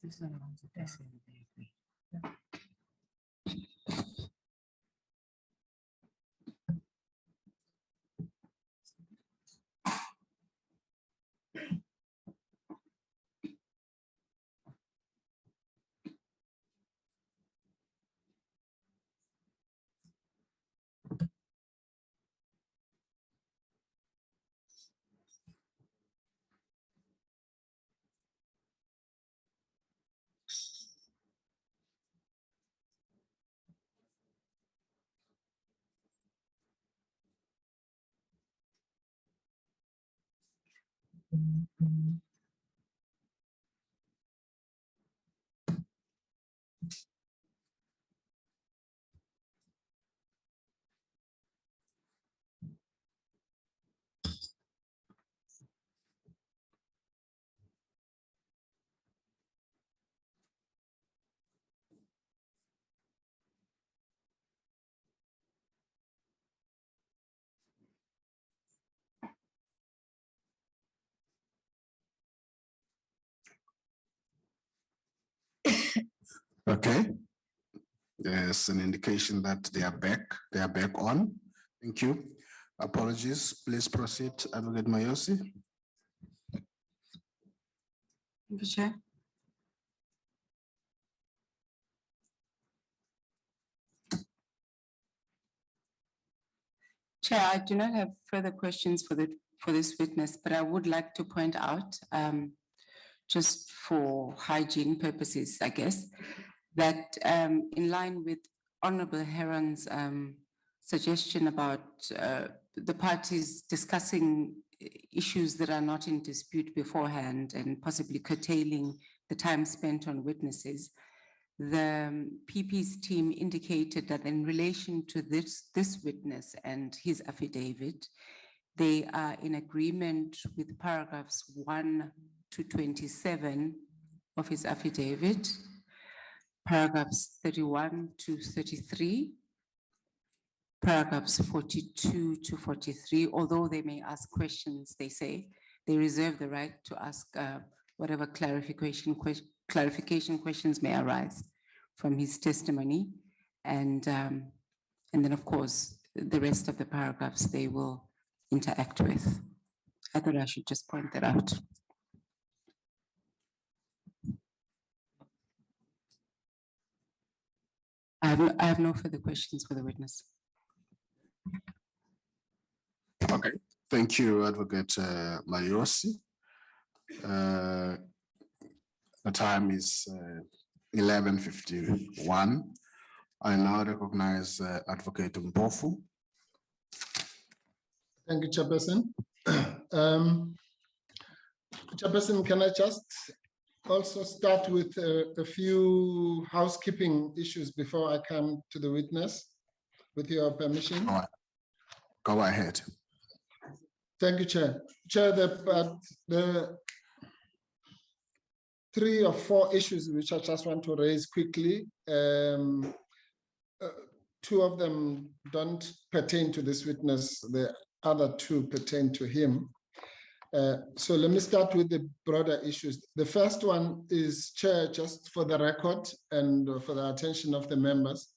This is around the Okay. There's an indication that they are back. They are back on. Thank you. Apologies. Please proceed, Advocate Mayosi. Thank you, Chair. Chair, I do not have further questions for this witness, but I would like to point out, just for hygiene purposes, I guess, that in line with Honorable Heron's suggestion about the parties discussing issues that are not in dispute beforehand and possibly curtailing the time spent on witnesses, the PP's team indicated that in relation to this witness and his affidavit, they are in agreement with paragraphs 1 to 27 of his affidavit, paragraphs 31 to 33, paragraphs 42 to 43, although they may ask questions, they say, they reserve the right to ask whatever clarification questions may arise from his testimony. And then, of course, the rest of the paragraphs they will interact with. I thought I should just point that out. I have no further questions for the witness. Okay. Thank you, Advocate Mayosi. The time is 11:51. I now recognize Advocate Mpofu. Thank you, Chairperson. Chairperson, can I just also start with a few housekeeping issues before I come to the witness, with your permission? Go ahead. Thank you, Chair. Chair, the 3 or 4 issues which I just want to raise quickly, 2 of them don't pertain to this witness, the other 2 pertain to him. So let me start with the broader issues. The first one is, Chair, just for the record and for the attention of the members,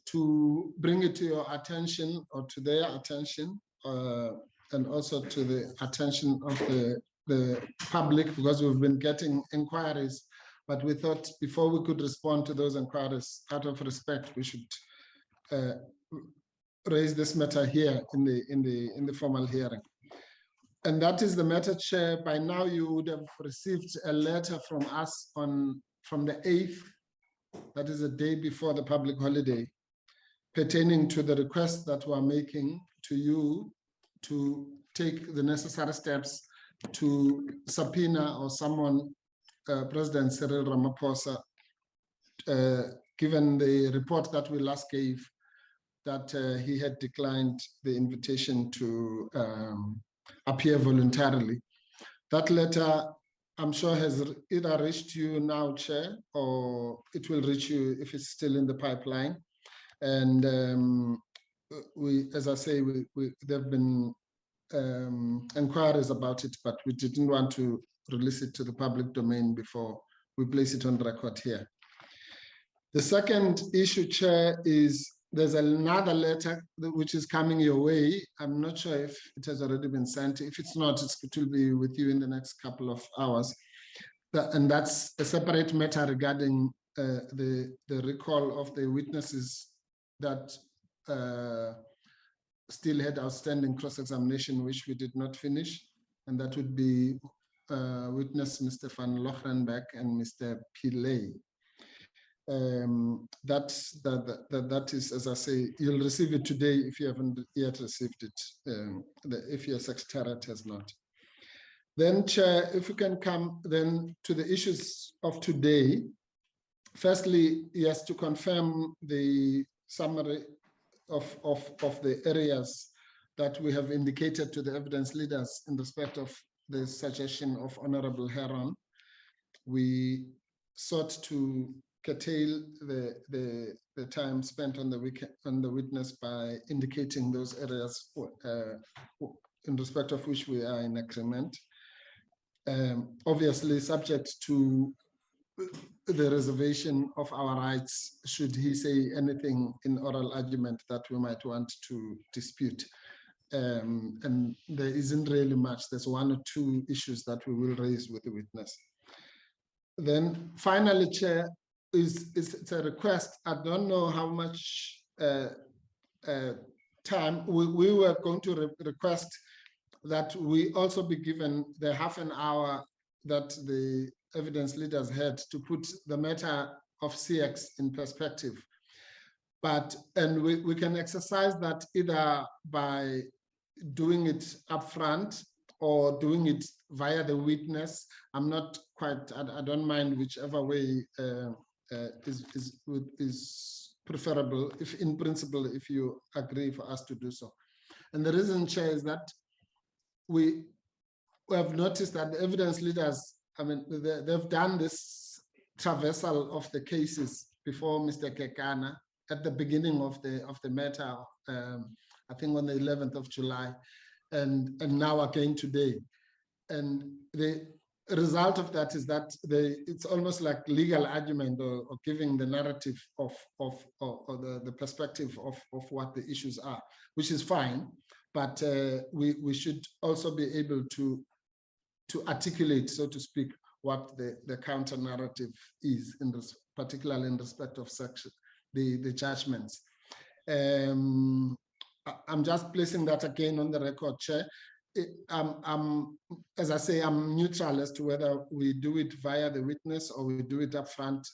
to bring it to your attention or to their attention, and also to the attention of the public, because we've been getting inquiries, but we thought before we could respond to those inquiries, out of respect, we should raise this matter here in the formal hearing. And that is the matter, Chair. By now you would have received a letter from us from the 8th, that is the day before the public holiday, pertaining to the request that we're making to you to take the necessary steps to subpoena or summon President Cyril Ramaphosa, given the report that we last gave that he had declined the invitation to appear voluntarily. That letter, I'm sure, has either reached you now, Chair, or it will reach you if it's still in the pipeline. And we, as I say, there have been inquiries about it, but we didn't want to release it to the public domain before we place it on record here. The second issue, Chair, is there's another letter which is coming your way. I'm not sure if it has already been sent. If it's not, it will be with you in the next couple of hours. And that's a separate matter regarding the recall of the witnesses that still had outstanding cross-examination, which we did not finish. And that would be witness Mr. Van Lochrenbeck and Mr. Pillay. That is, as I say, you'll receive it today if you haven't yet received it, if your secretariat has not. Then, Chair, if we can come then to the issues of today. Firstly, yes, to confirm the summary of the areas that we have indicated to the evidence leaders in respect of the suggestion of Honorable Heron. We sought to curtail the time spent on the witness by indicating those areas in respect of which we are in agreement. Obviously, subject to the reservation of our rights, should he say anything in oral argument that we might want to dispute. And there isn't really much. There's one or two issues that we will raise with the witness. Then finally, Chair, it's a request. I don't know how much time we were going to request that we also be given the half an hour that the evidence leaders had to put the matter of CX in perspective. And we can exercise that either by doing it upfront or doing it via the witness. I'm not quite, I don't mind whichever way is preferable, if in principle, if you agree for us to do so. And the reason, Chair, is that we have noticed that the evidence leaders, I mean, they've done this traversal of the cases before Mr. Kekana at the beginning of the matter, I think on the 11th of July, and now again today. And the result of that is that it's almost like legal argument or giving the narrative or the perspective of what the issues are, which is fine, but we should also be able to articulate, so to speak, what the counter narrative is, particularly in respect of the judgments. I'm just placing that again on the record, Chair. As I say, I'm neutral as to whether we do it via the witness or we do it up front.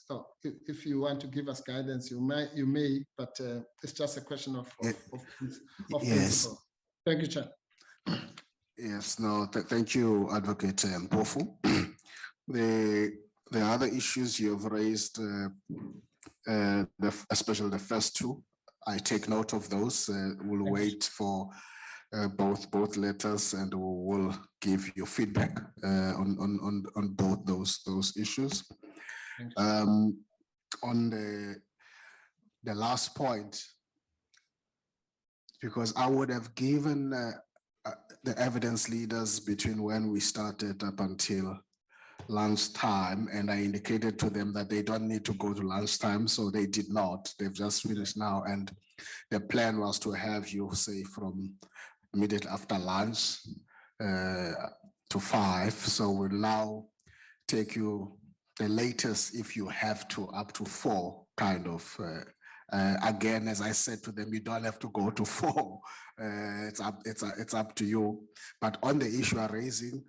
If you want to give us guidance, you may, but it's just a question of yes. principle. Thank you, Chair. Yes, no, thank you, Advocate Mpofu. The other issues you have raised, especially the first two, I take note of those. We'll wait for both letters, and we will give you feedback on both those issues. On the last point, because I would have given the evidence leaders between when we started up until lunchtime, and I indicated to them that they don't need to go to lunchtime, so they did not. They've just finished now, and the plan was to have you say from immediately after lunch to 5. So we'll now take you the latest, if you have to, up to 4 kind of. Again, as I said to them, you don't have to go to 4. It's up to you. But on the issue I'm raising,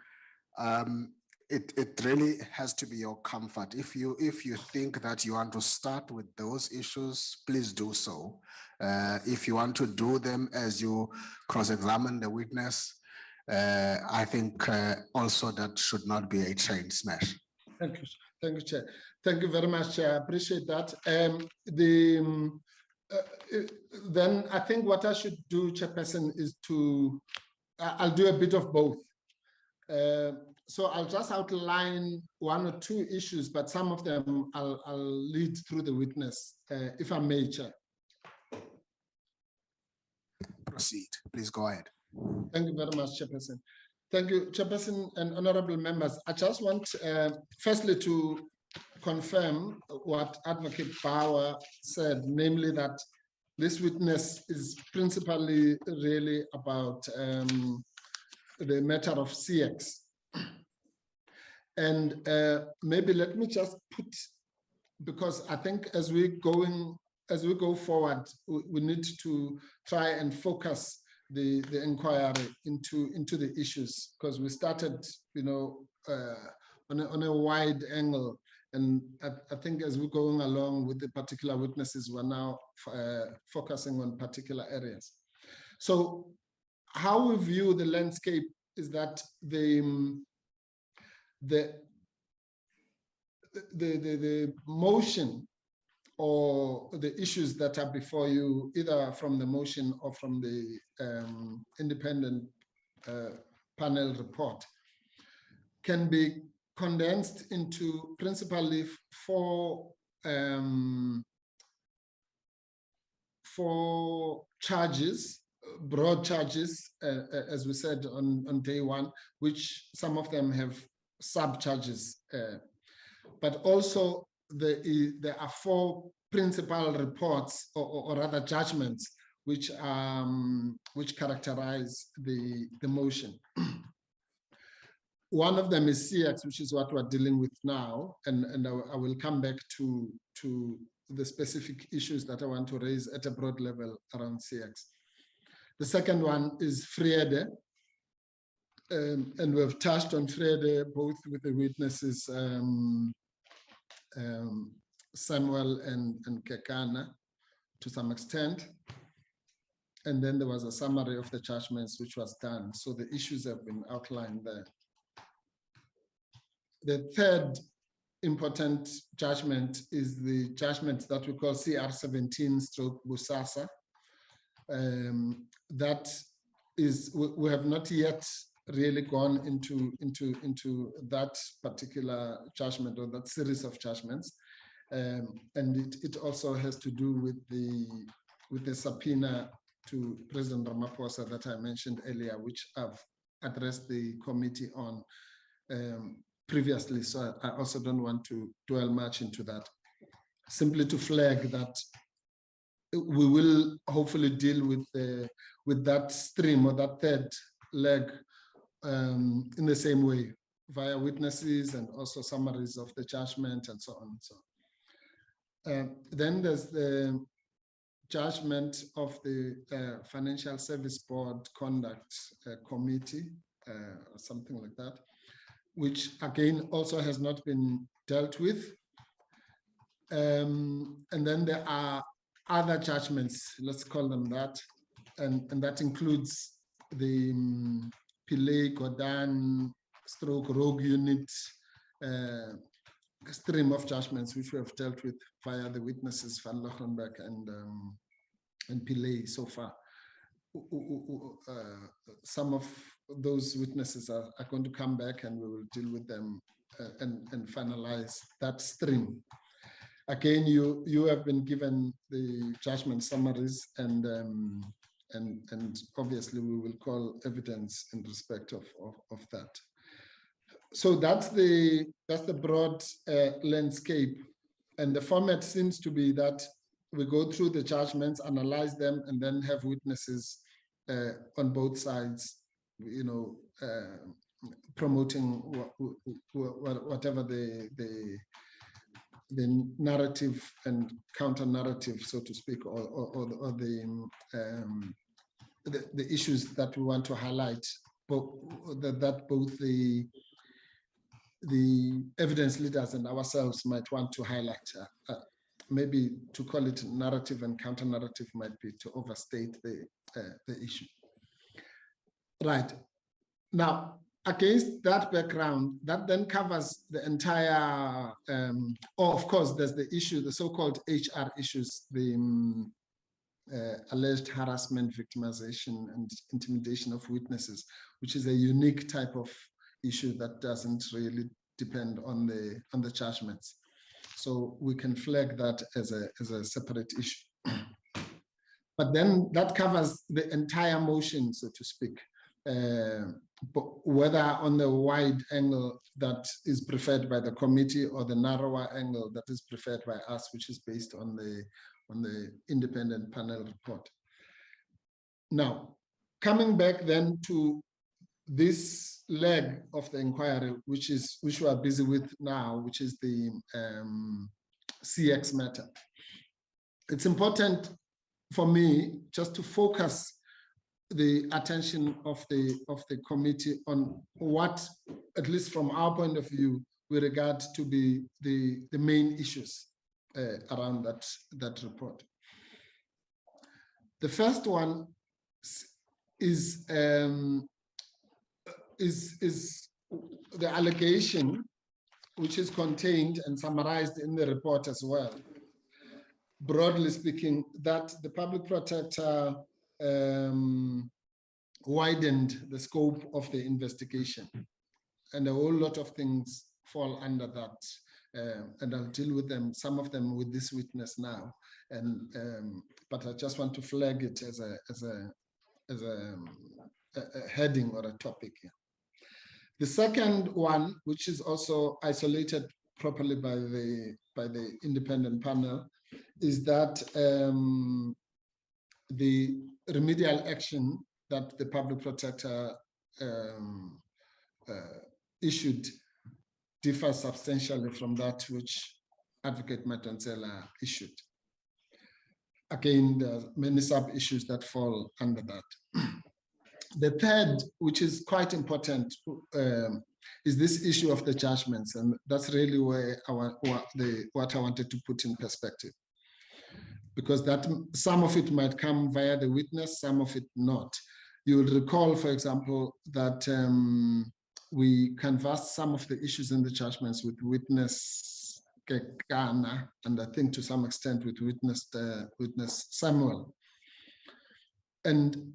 it really has to be your comfort. If you think that you want to start with those issues, please do so. If you want to do them as you cross-examine the witness, I think also that should not be a train smash. Thank you, Chair. Thank you very much, Chair. I appreciate that. Then I think what I should do, Chairperson, is I'll do a bit of both. So I'll just outline one or two issues, but some of them I'll lead through the witness, if I may, Chair. Proceed, please go ahead. Thank you very much, Chairperson. Thank you, Chairperson and honorable members. I just want, firstly, to confirm what Advocate Bauer said, namely that this witness is principally really about the matter of CX. And maybe let me just put, because I think as we go forward, we need to try and focus the inquiry into the issues, because we started, you know, on a wide angle. And I think as we're going along with the particular witnesses, we're now focusing on particular areas. So how we view the landscape is that the motion or the issues that are before you, either from the motion or from the independent panel report, can be condensed into principally four charges, broad charges, as we said on day one, which some of them have sub-charges, but also there are four principal reports or rather judgments which characterize the motion. One of them is CX, which is what we're dealing with now, and I will come back to the specific issues that I want to raise at a broad level around CX. The second one is Friede, and we've touched on Friede both with the witnesses Samuel and Kekana to some extent. And then there was a summary of the judgments which was done. So the issues have been outlined there. The third important judgment is the judgment that we call CR17/Busasa. That is, we have not yet really gone into that particular judgment or that series of judgments. And it also has to do with the subpoena to President Ramaphosa that I mentioned earlier, which I've addressed the committee on previously. So I also don't want to dwell much into that. Simply to flag that we will hopefully deal with that stream or that third leg in the same way, via witnesses and also summaries of the judgment and so on and so on. Then there's the judgment of the Financial Service Board Conduct Committee, or something like that, which again also has not been dealt with. And then there are other judgments, let's call them that, and that includes the Pillay Godan stroke rogue unit stream of judgments, which we have dealt with via the witnesses Van Lochenberg and Pillay so far. Some of those witnesses are going to come back and we will deal with them and finalize that stream. Again, you have been given the judgment summaries and obviously we will call evidence in respect of that. So that's the broad landscape, and the format seems to be that we go through the judgments, analyze them, and then have witnesses on both sides, you know, promoting whatever the narrative and counter narrative, so to speak, or the issues that we want to highlight, that both the evidence leaders and ourselves might want to highlight. Maybe to call it narrative and counter narrative might be to overstate the issue. Right. Now, against that background, that then covers the entire, of course, there's the issue, the so-called HR issues, the alleged harassment, victimization, and intimidation of witnesses, which is a unique type of issue that doesn't really depend on the judgments. So we can flag that as a separate issue. But then that covers the entire motion, so to speak, but whether on the wide angle that is preferred by the committee or the narrower angle that is preferred by us, which is based on the independent panel report. Now, coming back then to this leg of the inquiry, which we are busy with now, which is the CX matter. It's important for me just to focus the attention of the committee on what, at least from our point of view, with regard to the main issues around that report. The first one is the allegation, which is contained and summarized in the report as well. Broadly speaking, that the public protector widened the scope of the investigation, and a whole lot of things fall under that, and I'll deal with them, some of them with this witness now, and but I just want to flag it as a heading or a topic here. The second one, which is also isolated properly by the independent panel, is that the remedial action that the public protector issued differs substantially from that which Advocate Madonsela issued. Again, there are many sub-issues that fall under that. The third, which is quite important, is this issue of the judgments, and that's really where what I wanted to put in perspective, because that some of it might come via the witness, some of it not. You will recall, for example, that we canvassed some of the issues in the judgments with witness Kekana, and I think to some extent with witness Samuel. And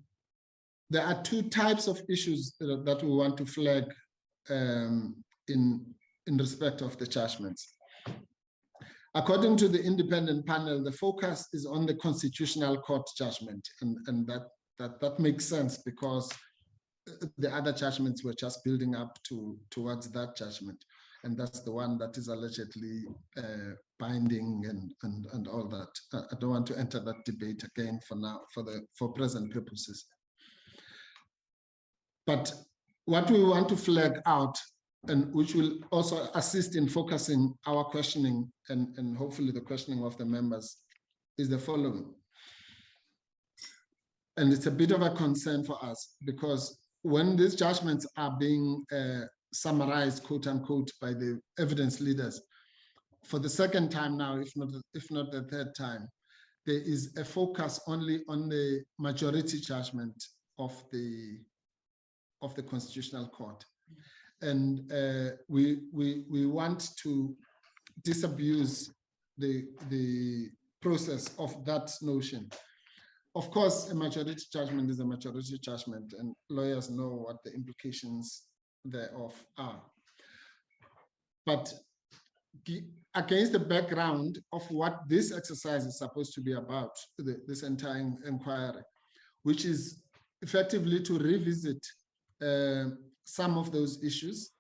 there are two types of issues that we want to flag in respect of the judgments. According to the independent panel, the focus is on the Constitutional Court judgment, and that makes sense because the other judgments were just building up towards that judgment, and that's the one that is allegedly binding and all that. I don't want to enter that debate again for now, for present purposes. But what we want to flag out, and which will also assist in focusing our questioning and hopefully the questioning of the members, is the following. And it's a bit of a concern for us, because when these judgments are being summarized, quote unquote, by the evidence leaders for the second time now, if not the third time, there is a focus only on the majority judgment of the Constitutional Court. And we want to disabuse the process of that notion. Of course, a majority judgment is a majority judgment, and lawyers know what the implications thereof are. But against the background of what this exercise is supposed to be about, this entire inquiry, which is effectively to revisit some of those issues.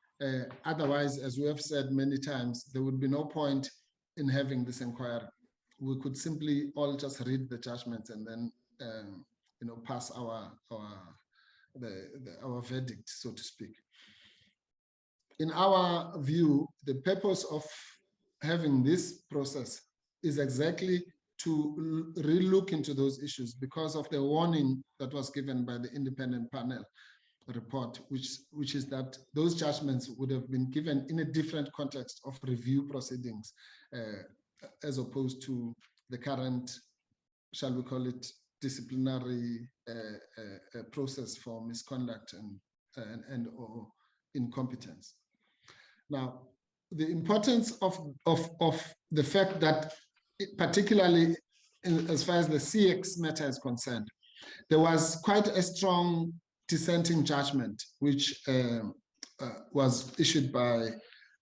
Otherwise, as we have said many times, there would be no point in having this inquiry. We could simply all just read the judgments and then pass our verdict, so to speak. In our view, the purpose of having this process is exactly to relook into those issues because of the warning that was given by the independent panel report, which is that those judgments would have been given in a different context of review proceedings, as opposed to the current, shall we call it, disciplinary process for misconduct and or incompetence. Now, the importance of the fact that, particularly as far as the CX matter is concerned, there was quite a strong dissenting judgment, which was issued by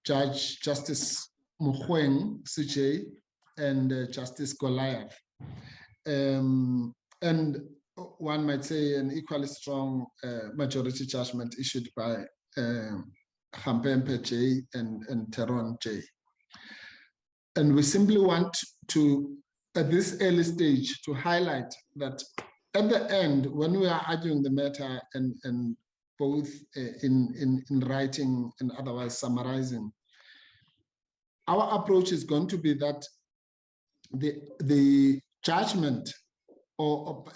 Justice Mogoeng, CJ, and Justice Goliath. And one might say an equally strong majority judgment issued by Hampempe J and Teron J. And we simply want to, at this early stage, to highlight that at the end, when we are arguing the matter and both in writing and otherwise summarizing, our approach is going to be that the judgment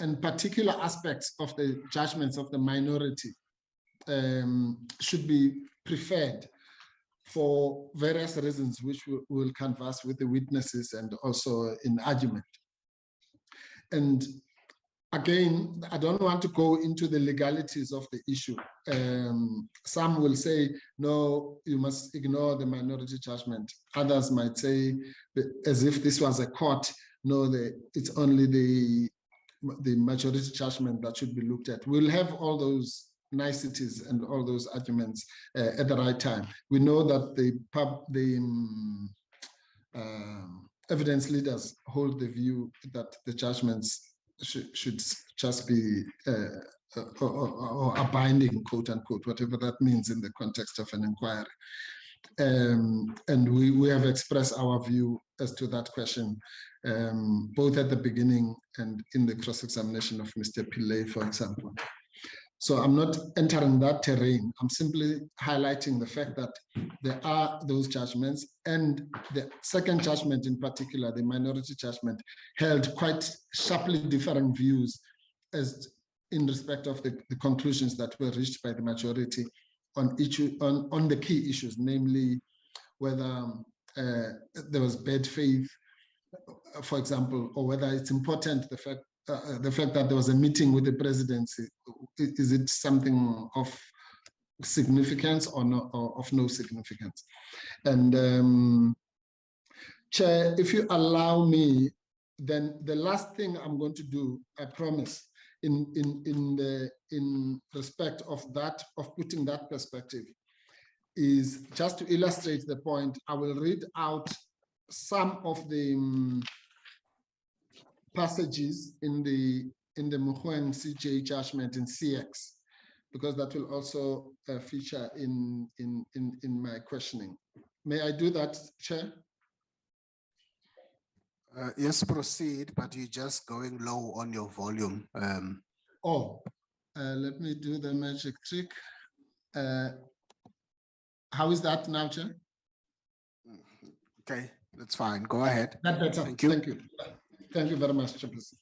and particular aspects of the judgments of the minority should be preferred for various reasons, which we will canvass with the witnesses and also in argument. And again, I don't want to go into the legalities of the issue. Some will say, no, you must ignore the minority judgment. Others might say, as if this was a court, no, it's only the majority judgment that should be looked at. We'll have all those niceties and all those arguments at the right time. We know that the evidence leaders hold the view that the judgments should just be or a binding, quote unquote, whatever that means in the context of an inquiry. And we have expressed our view as to that question, both at the beginning and in the cross-examination of Mr. Pillay, for example. So I'm not entering that terrain. I'm simply highlighting the fact that there are those judgments, and the second judgment in particular, the minority judgment, held quite sharply different views as in respect of the conclusions that were reached by the majority on the key issues, namely whether there was bad faith, for example, or whether it's important the fact that there was a meeting with the presidency. Is it something of significance or of no significance? And Chair, if you allow me, then the last thing I'm going to do, I promise, in respect of that, of putting that perspective, is just to illustrate the point. I will read out some of the passages in the Mogoeng CJ judgment in CX, because that will also feature in my questioning. May I do that, Chair? Yes, proceed, but you're just going low on your volume. Let me do the magic trick. How is that now, Chair? Okay, that's fine. Go ahead. That better. Thank you. Thank you. Thank you very much, Chairperson.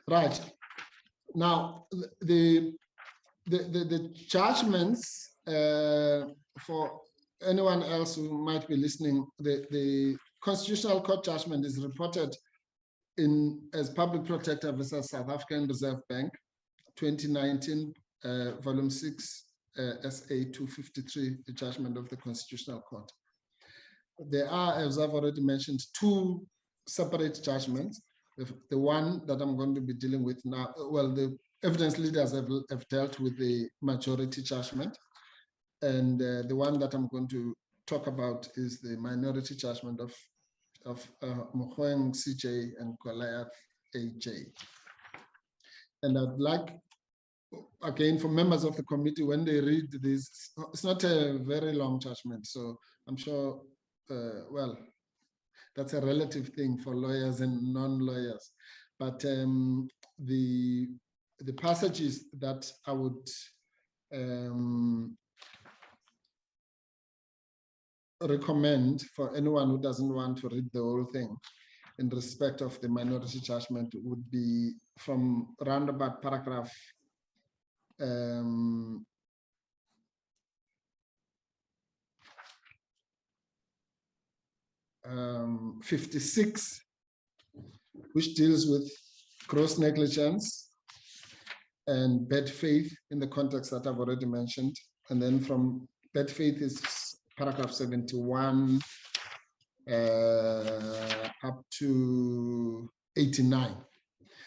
Right. Now, the judgments, for anyone else who might be listening, the Constitutional Court judgment is reported as Public Protector versus South African Reserve Bank, 2019, volume 6, SA 253, the judgment of the Constitutional Court. There are, as I've already mentioned, two separate judgments. The one that I'm going to be dealing with now, well, the evidence leaders have dealt with the majority judgment, and the one that I'm going to talk about is the minority judgment of Mogoeng CJ and Goliath AJ. And I'd like, again, for members of the committee, when they read this, it's not a very long judgment, so I'm sure, well, that's a relative thing for lawyers and non-lawyers. But the passages that I would recommend for anyone who doesn't want to read the whole thing in respect of the minority judgment would be from roundabout paragraph 56, which deals with gross negligence and bad faith in the context that I've already mentioned. And then from bad faith is paragraph 71 up to 89.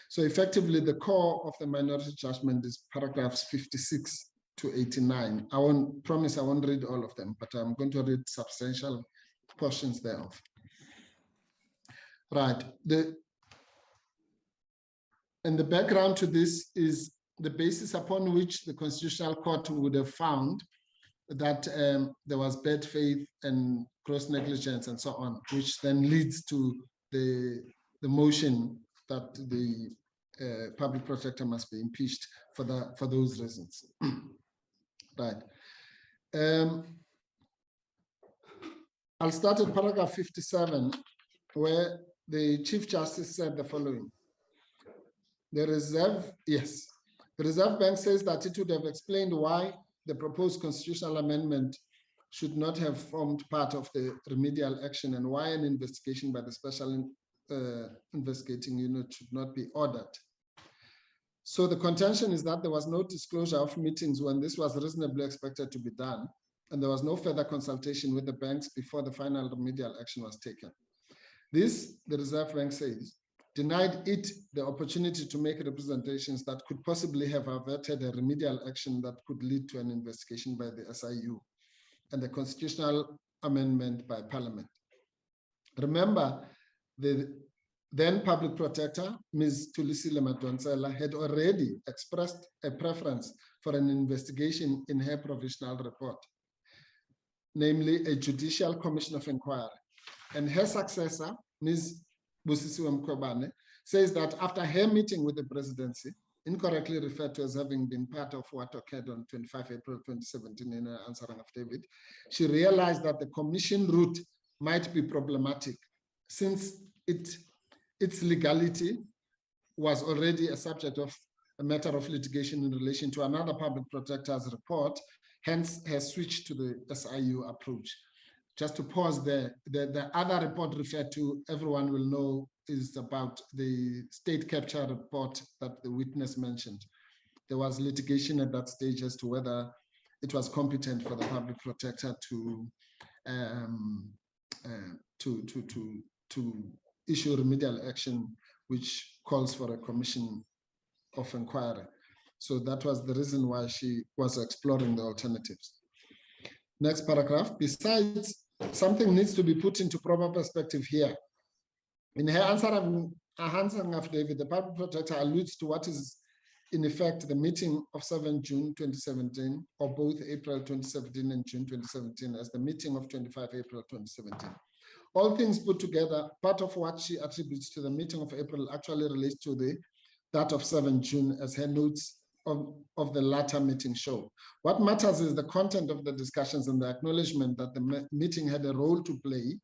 So effectively, the core of the minority judgment is paragraphs 56 to 89. I won't promise I won't read all of them, but I'm going to read substantial portions thereof. Right. And the background to this is the basis upon which the Constitutional Court would have found that there was bad faith and gross negligence and so on, which then leads to the motion that the public protector must be impeached for those reasons. Right. I'll start at paragraph 57, where the Chief Justice said the following. The Reserve Bank says that it would have explained why the proposed constitutional amendment should not have formed part of the remedial action and why an investigation by the Special Investigating Unit should not be ordered. So the contention is that there was no disclosure of meetings when this was reasonably expected to be done, and there was no further consultation with the banks before the final remedial action was taken. This, the Reserve Bank says, denied it the opportunity to make representations that could possibly have averted a remedial action that could lead to an investigation by the SIU and the constitutional amendment by Parliament. Remember, the then Public Protector, Ms. Tulisile Madonsela, had already expressed a preference for an investigation in her provisional report, namely a Judicial Commission of Inquiry. And her successor, Ms. Busisiwe Mkhwebane, says that after her meeting with the presidency, incorrectly referred to as having been part of what occurred on 25 April 2017 in her answering affidavit, she realized that the commission route might be problematic since its legality was already a subject of a matter of litigation in relation to another public protector's report, hence her switch to the SIU approach. Just to pause there, the other report referred to, everyone will know, is about the state capture report that the witness mentioned. There was litigation at that stage as to whether it was competent for the public protector to issue remedial action, which calls for a commission of inquiry. So that was the reason why she was exploring the alternatives. Next paragraph. Besides, something needs to be put into proper perspective here. In her answering affidavit, the public protector alludes to what is in effect the meeting of 7 June 2017, or both April 2017 and June 2017 as the meeting of 25 April 2017. All things put together, part of what she attributes to the meeting of April actually relates to that of 7 June, as her notes of the latter meeting show. What matters is the content of the discussions and the acknowledgement that the meeting had a role to play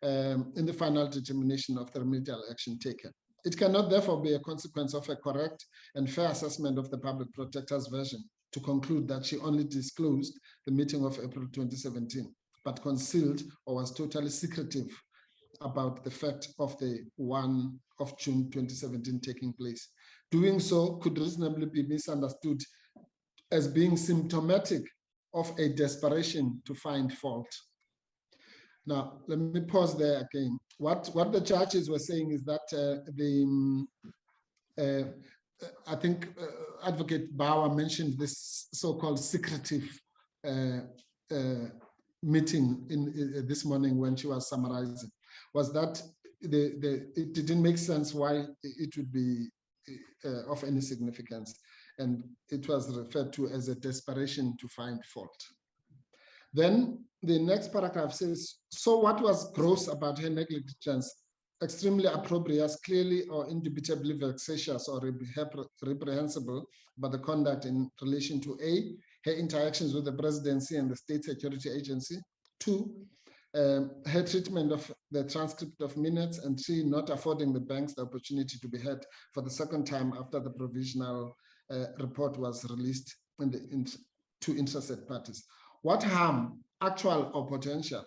in the final determination of the remedial action taken. It cannot therefore be a consequence of a correct and fair assessment of the public protector's version to conclude that she only disclosed the meeting of April 2017, but concealed or was totally secretive about the fact of the one of June 2017 taking place. Doing so could reasonably be misunderstood as being symptomatic of a desperation to find fault. Now, let me pause there again. What the judges were saying is that I think Advocate Bauer mentioned this so-called secretive meeting this morning when she was summarizing, was that it didn't make sense why it would be of any significance. And it was referred to as a desperation to find fault. Then the next paragraph says, so what was gross about her negligence, extremely opprobrious, clearly or indubitably vexatious or reprehensible about the conduct in relation to A, her interactions with the presidency and the state security agency, 2, her treatment of the transcript of minutes, and 3, not affording the banks the opportunity to be heard for the second time after the provisional report was released to interested parties. What harm, actual or potential,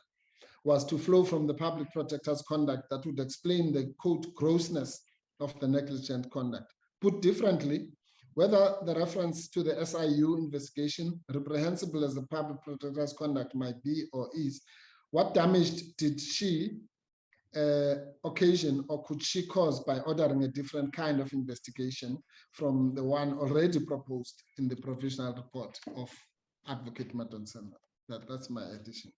was to flow from the public protector's conduct that would explain the quote grossness of the negligent conduct? Put differently, whether the reference to the SIU investigation, reprehensible as the public protector's conduct might be or is, what damage did she occasion, or could she cause by ordering a different kind of investigation from the one already proposed in the provisional report of Advocate Madonsela? That's my addition.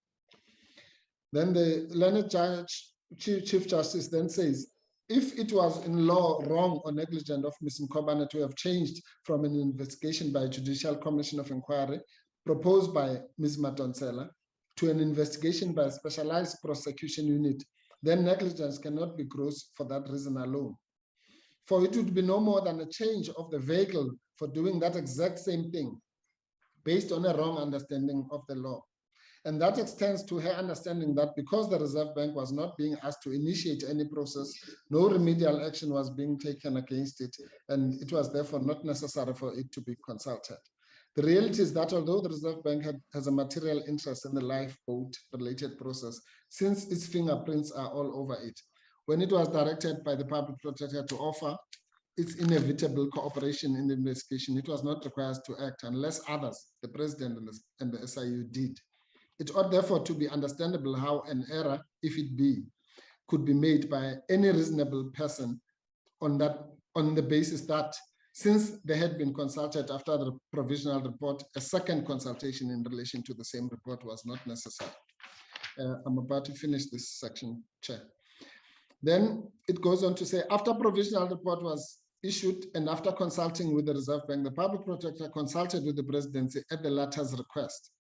Then the learned judge, Chief Justice then says, if it was in law wrong or negligent of Ms. Mkhobane to have changed from an investigation by Judicial Commission of Inquiry proposed by Ms. Madonsela to an investigation by a specialized prosecution unit, then negligence cannot be gross for that reason alone. For it would be no more than a change of the vehicle for doing that exact same thing based on a wrong understanding of the law. And that extends to her understanding that because the Reserve Bank was not being asked to initiate any process, no remedial action was being taken against it, and it was therefore not necessary for it to be consulted. The reality is that although the Reserve Bank has a material interest in the lifeboat-related process, since its fingerprints are all over it, when it was directed by the public protector to offer its inevitable cooperation in the investigation, it was not required to act unless others, the President and the SIU, did. It ought therefore to be understandable how an error, if it be, could be made by any reasonable person on the basis that since they had been consulted after the provisional report, a second consultation in relation to the same report was not necessary. I'm about to finish this section, Chair. Then it goes on to say, after provisional report was issued and after consulting with the Reserve Bank, the public protector consulted with the presidency at the latter's request.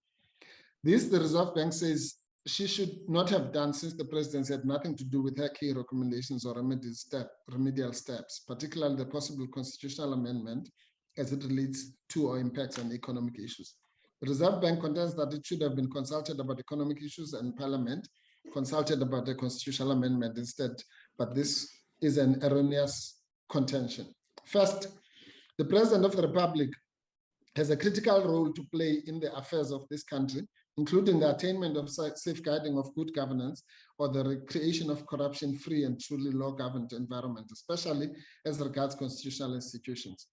This, the Reserve Bank says, she should not have done since the presidency had nothing to do with her key recommendations or remedial steps, particularly the possible constitutional amendment as it relates to or impacts on economic issues. The Reserve Bank contends that it should have been consulted about economic issues and Parliament consulted about the constitutional amendment instead, but this is an erroneous contention. First, the President of the Republic has a critical role to play in the affairs of this country, including the attainment of safeguarding of good governance or the creation of corruption-free and truly law-governed environment, especially as regards constitutional institutions.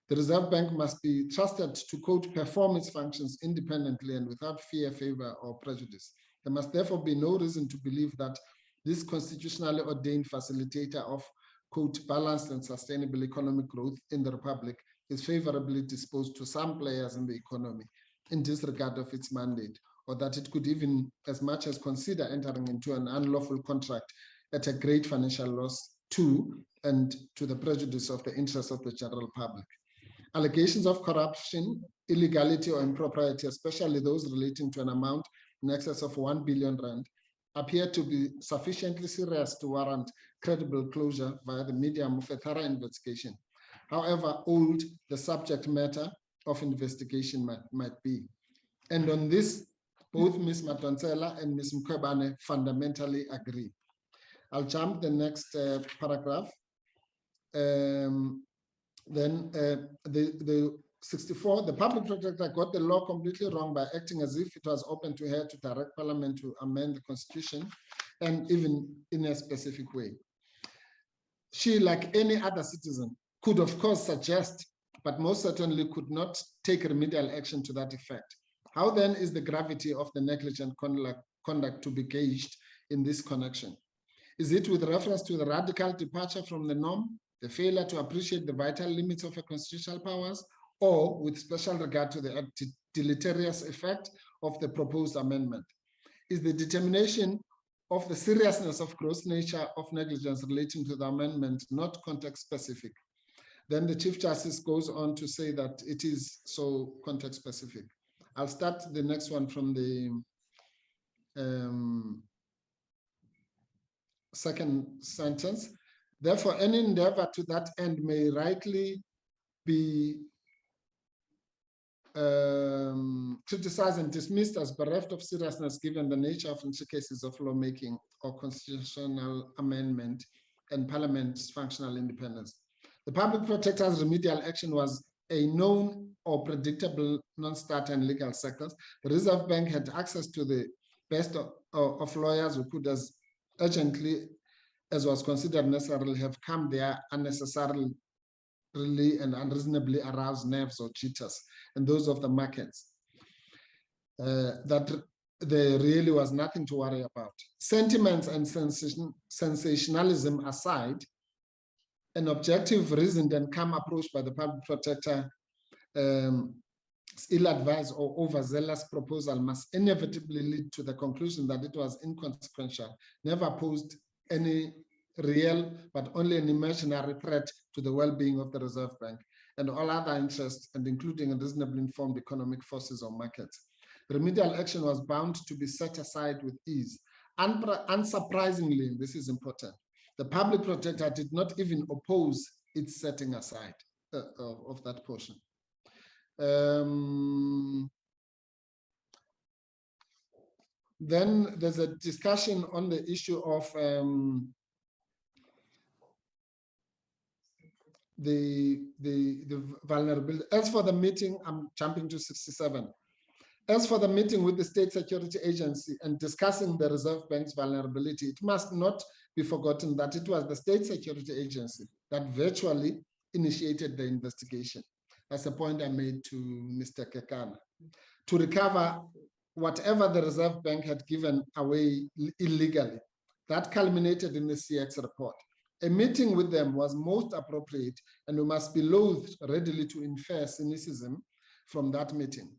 The Reserve Bank must be trusted to, quote, perform its functions independently and without fear, favor, or prejudice. There must therefore be no reason to believe that this constitutionally ordained facilitator of, quote, balanced and sustainable economic growth in the Republic is favorably disposed to some players in the economy in disregard of its mandate, or that it could even as much as consider entering into an unlawful contract at a great financial loss to and to the prejudice of the interests of the general public. Allegations of corruption, illegality, or impropriety, especially those relating to an amount in excess of 1 billion rand, appear to be sufficiently serious to warrant credible closure via the medium of a thorough investigation, however old the subject matter of investigation might be. And on this, both Ms. Madonsela and Ms. Mkhobane fundamentally agree. I'll jump the next paragraph. The 64, the public protector got the law completely wrong by acting as if it was open to her to direct Parliament to amend the Constitution, and even in a specific way. She, like any other citizen, could of course suggest, but most certainly could not take remedial action to that effect. How then is the gravity of the negligent conduct to be gauged in this connection? Is it with reference to the radical departure from the norm, the failure to appreciate the vital limits of her constitutional powers, or with special regard to the deleterious effect of the proposed amendment? Is the determination of the seriousness of gross nature of negligence relating to the amendment not context specific? Then the Chief Justice goes on to say that it is so context specific. I'll start the next one from the second sentence. Therefore, any endeavor to that end may rightly be criticized and dismissed as bereft of seriousness given the nature of cases of lawmaking or constitutional amendment and Parliament's functional independence. The public protector's remedial action was a known or predictable non-starter in legal sectors. The Reserve Bank had access to the best of lawyers who could, as urgently as was considered necessary, have come there unnecessarily and unreasonably aroused nerves or jitters, and those of the markets. That there really was nothing to worry about. Sentiments and sensationalism aside, an objective, reasoned and calm approach by the public protector, ill-advised or overzealous proposal must inevitably lead to the conclusion that it was inconsequential, never posed any real but only an imaginary threat to the well-being of the Reserve Bank and all other interests, and including reasonably informed economic forces or markets. Remedial action was bound to be set aside with ease. Unsurprisingly, this is important, the public protector did not even oppose its setting aside of that portion. Then there's a discussion on the issue of the vulnerability. As for the meeting, I'm jumping to 67. As for the meeting with the State Security Agency and discussing the Reserve Bank's vulnerability, it must not be forgotten that it was the State Security Agency that virtually initiated the investigation. That's a point I made to Mr. Kekana. To recover whatever the Reserve Bank had given away illegally. That culminated in the CX report. A meeting with them was most appropriate, and we must be loath readily to infer cynicism from that meeting.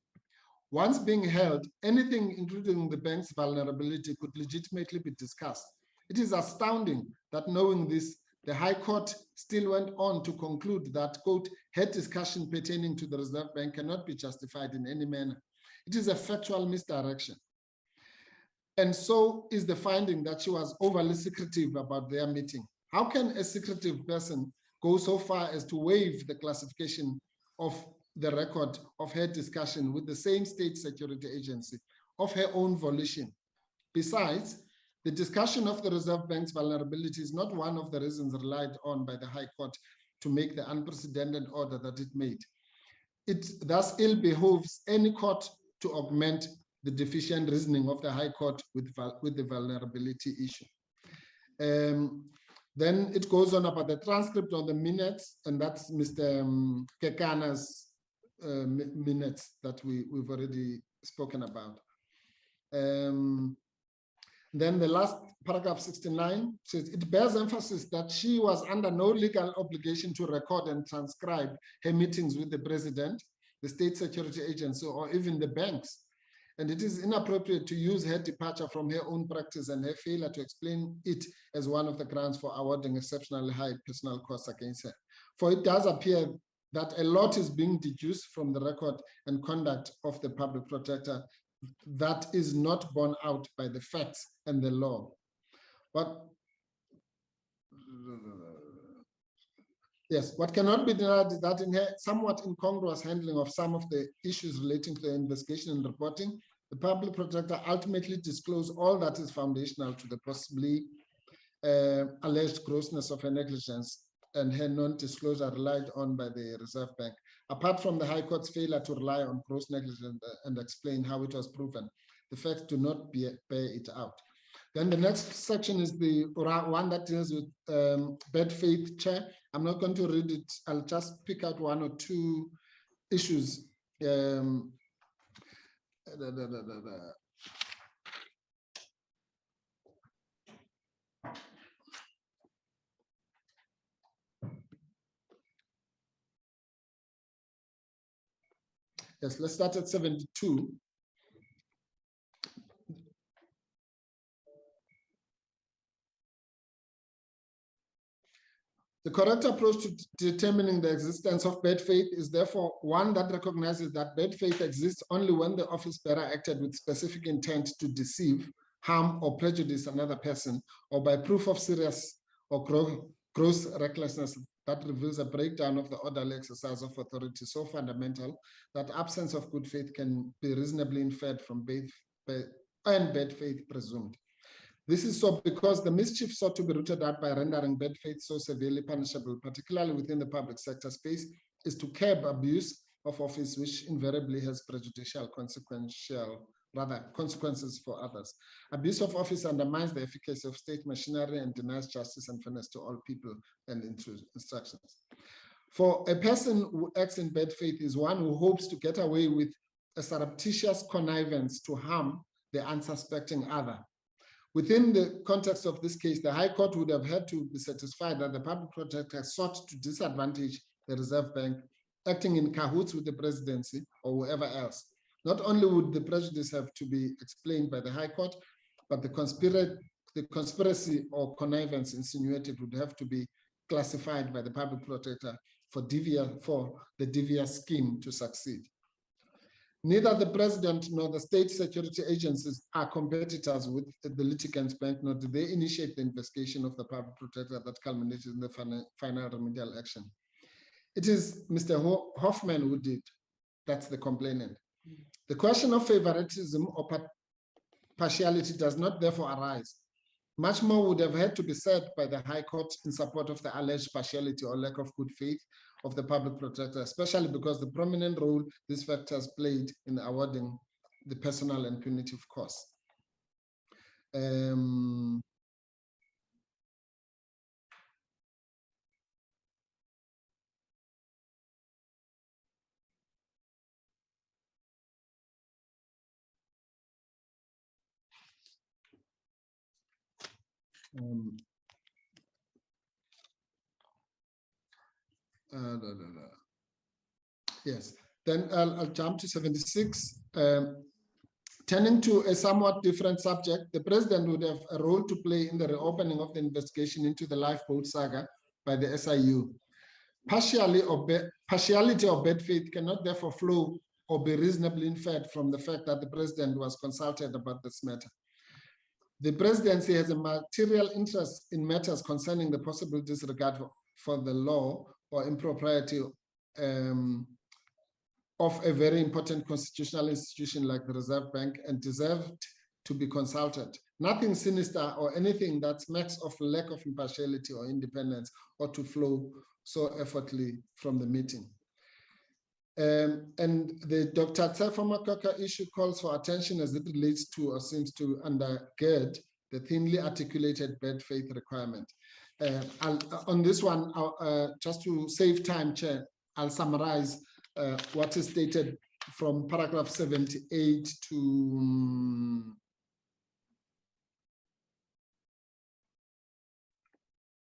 Once being held, anything including the bank's vulnerability could legitimately be discussed. It is astounding that knowing this, the High Court still went on to conclude that, quote, head discussion pertaining to the Reserve Bank cannot be justified in any manner. It is a factual misdirection. And so is the finding that she was overly secretive about their meeting. How can a secretive person go so far as to waive the classification of the record of her discussion with the same State Security Agency of her own volition? Besides, the discussion of the Reserve Bank's vulnerability is not one of the reasons relied on by the High Court to make the unprecedented order that it made. It thus ill behoves any court to augment the deficient reasoning of the High Court with the vulnerability issue. Then it goes on about the transcript on the minutes, and that's Mr. Kekana's minutes that we've already spoken about. Then the last paragraph 69 says, it bears emphasis that she was under no legal obligation to record and transcribe her meetings with the president, the State Security Agency, or even the banks. And it is inappropriate to use her departure from her own practice and her failure to explain it as one of the grounds for awarding exceptionally high personal costs against her. For it does appear that a lot is being deduced from the record and conduct of the public protector that is not borne out by the facts and the law. But yes, what cannot be denied is that in her somewhat incongruous handling of some of the issues relating to the investigation and reporting, the public protector ultimately disclosed all that is foundational to the possibly alleged grossness of her negligence and her non-disclosure relied on by the Reserve Bank. Apart from the High Court's failure to rely on gross negligence and explain how it was proven, the facts do not bear it out. Then the next section is the one that deals with bad faith, Chair. I'm not going to read it. I'll just pick out one or two issues. Yes, let's start at 72. The correct approach to determining the existence of bad faith is therefore one that recognizes that bad faith exists only when the office bearer acted with specific intent to deceive, harm, or prejudice another person, or by proof of serious or gross recklessness that reveals a breakdown of the orderly exercise of authority so fundamental that absence of good faith can be reasonably inferred from bad faith presumed. This is so because the mischief sought to be rooted out by rendering bad faith so severely punishable, particularly within the public sector space, is to curb abuse of office, which invariably has prejudicial consequences for others. Abuse of office undermines the efficacy of state machinery and denies justice and fairness to all people and instructions. For a person who acts in bad faith is one who hopes to get away with a surreptitious connivance to harm the unsuspecting other. Within the context of this case, the High Court would have had to be satisfied that the public protector sought to disadvantage the Reserve Bank, acting in cahoots with the presidency or whoever else. Not only would the prejudice have to be explained by the High Court, but the conspiracy or connivance insinuated would have to be classified by the public protector for the devious scheme to succeed. Neither the president nor the state security agencies are competitors with the litigants' bank, nor did they initiate the investigation of the public protector that culminated in the final remedial action. It is Mr. Hoffman who did. That's the complainant. The question of favoritism or partiality does not therefore arise. Much more would have had to be said by the High Court in support of the alleged partiality or lack of good faith of the public protector, especially because the prominent role these factors played in awarding the personal and punitive costs. Yes, then I'll jump to 76. Turning to a somewhat different subject, the president would have a role to play in the reopening of the investigation into the lifeboat saga by the SIU. Partiality or bad faith cannot therefore flow or be reasonably inferred from the fact that the president was consulted about this matter. The presidency has a material interest in matters concerning the possible disregard for the law or impropriety of a very important constitutional institution like the Reserve Bank, and deserved to be consulted. Nothing sinister or anything that smacks of lack of impartiality or independence ought to flow so effortlessly from the meeting. And the Dr. Tsefomakoka issue calls for attention as it relates to or seems to undergird the thinly articulated bad faith requirement. On this one, just to save time, Chair, I'll summarize what is stated from paragraph 78 to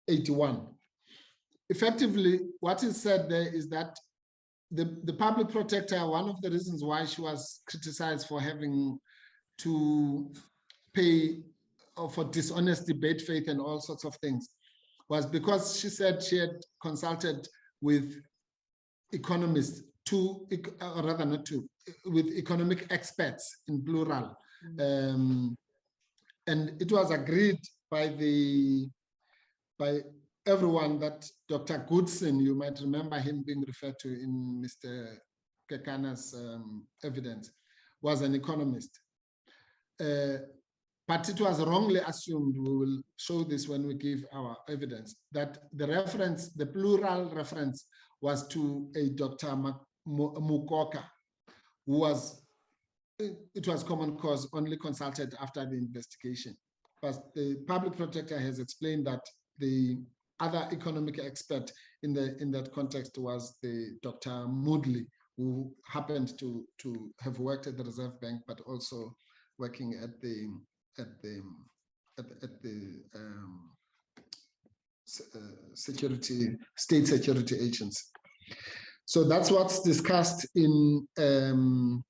81. Effectively, what is said there is that the public protector, one of the reasons why she was criticized for having to pay for dishonesty, bad faith, and all sorts of things, was because she said she had consulted with economists, or rather not two, with economic experts in plural. And it was agreed by everyone that Dr. Goodson, you might remember him being referred to in Mr. Kekana's evidence, was an economist. But it was wrongly assumed, we will show this when we give our evidence, that the reference, the plural reference, was to a Dr. Mukoka, who was, it was common cause, only consulted after the investigation. But the public protector has explained that the other economic expert in that context was the Dr. Moodley, who happened to have worked at the Reserve Bank, but also working at the state security agency. So that's what's discussed in the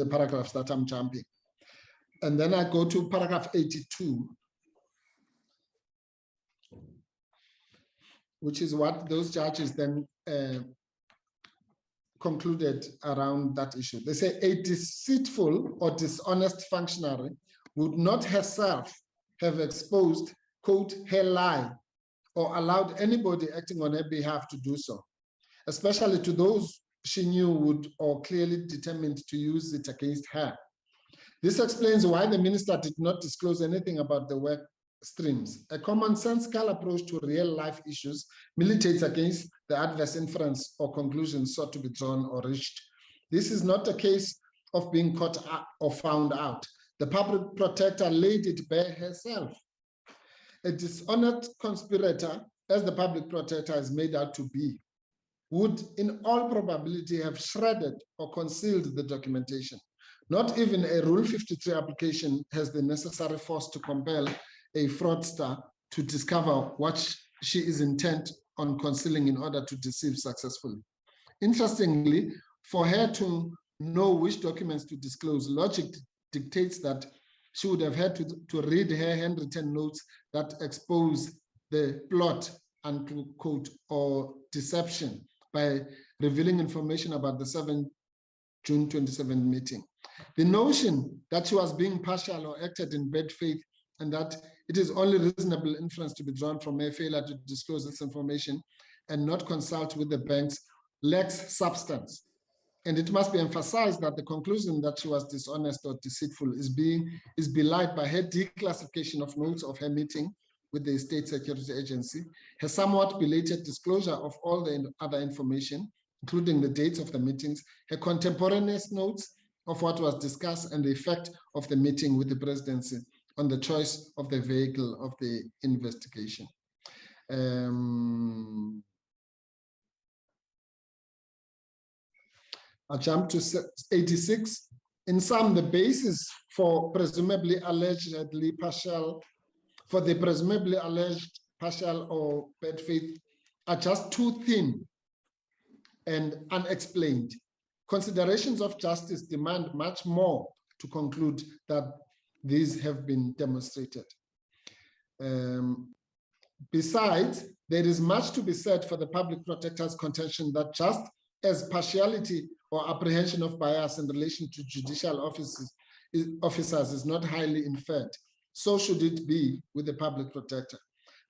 paragraphs that I'm jumping. And then I go to paragraph 82, which is what those judges then concluded around that issue. They say a deceitful or dishonest functionary would not herself have exposed, quote, her lie or allowed anybody acting on her behalf to do so, especially to those she knew would or clearly determined to use it against her. This explains why the minister did not disclose anything about the work streams. A commonsensical approach to real life issues militates against the adverse inference or conclusions sought to be drawn or reached. This is not a case of being caught or found out. The public protector laid it bare herself. A dishonest conspirator, as the public protector is made out to be, would in all probability have shredded or concealed the documentation. Not even a Rule 53 application has the necessary force to compel a fraudster to discover what she is intent on concealing in order to deceive successfully. Interestingly, for her to know which documents to disclose, logic dictates that she would have had to read her handwritten notes that expose the plot, unquote, or deception by revealing information about the 7 June 27 meeting. The notion that she was being partial or acted in bad faith and that it is only reasonable inference to be drawn from her failure to disclose this information and not consult with the banks lacks substance. And it must be emphasized that the conclusion that she was dishonest or deceitful is belied by her declassification of notes of her meeting with the State Security Agency, her somewhat belated disclosure of all the other information, including the dates of the meetings, her contemporaneous notes of what was discussed, and the effect of the meeting with the presidency on the choice of the vehicle of the investigation. I'll jump to 86. In sum, the basis for presumably allegedly partial, for the presumably alleged partial or bad faith are just too thin and unexplained. Considerations of justice demand much more to conclude that these have been demonstrated. Besides, there is much to be said for the public protector's contention that just as partiality or apprehension of bias in relation to judicial officers is not highly inferred, so should it be with the public protector.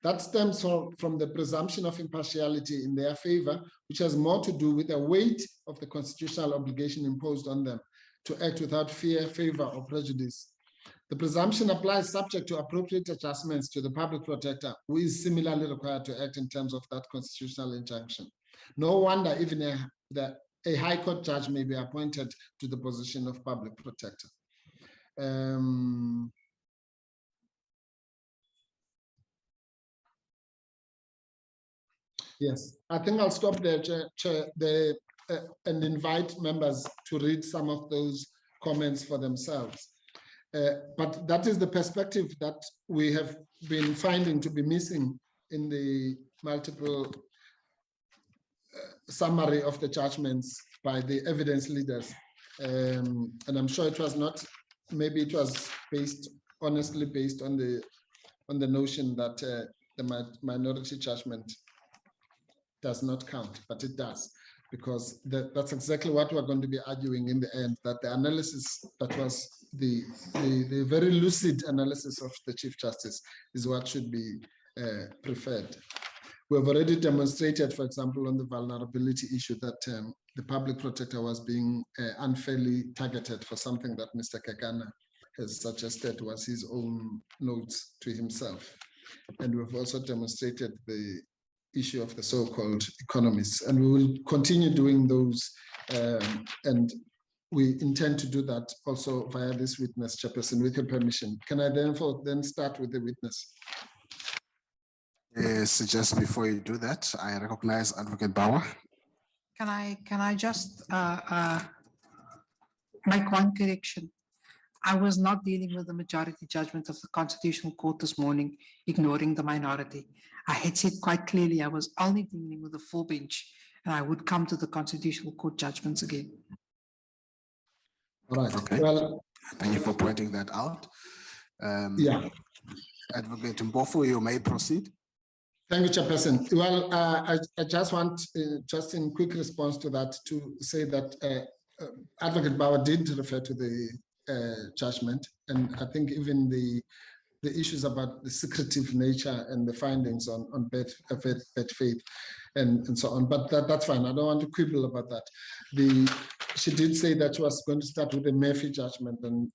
That stems from the presumption of impartiality in their favor, which has more to do with the weight of the constitutional obligation imposed on them to act without fear, favor, or prejudice. The presumption applies subject to appropriate adjustments to the public protector, who is similarly required to act in terms of that constitutional injunction. No wonder even a high court judge may be appointed to the position of public protector. Yes, I think I'll stop there, Chair, and invite members to read some of those comments for themselves. But that is the perspective that we have been finding to be missing in the multiple summary of the judgments by the evidence leaders. And I'm sure it was not, maybe it was honestly based on the notion that the minority judgment does not count, but it does, because that's exactly what we're going to be arguing in the end, that the analysis that was the very lucid analysis of the Chief Justice is what should be preferred. We have already demonstrated, for example, on the vulnerability issue that the public protector was being unfairly targeted for something that Mr. Kekana has suggested was his own notes to himself. And we've also demonstrated the issue of the so-called economists, and we will continue doing those, and we intend to do that also via this witness, Chairperson, with your permission. Can I therefore then start with the witness? Yes, just before you do that, I recognize Advocate Bauer. Can I just make one correction? I was not dealing with the majority judgment of the Constitutional Court this morning, ignoring the minority. I had said quite clearly I was only dealing with the full bench, and I would come to the Constitutional Court judgments again. All right. Okay. Well, thank you for pointing that out. Yeah. Advocate Mpofu, you may proceed. Thank you, Chairperson. Well, I just want, just in quick response to that, to say that Advocate Bauer did refer to the judgment, and I think even the issues about the secretive nature and the findings on bad faith and so on, but that's fine. I don't want to quibble about that. She did say that she was going to start with the Murphy judgment and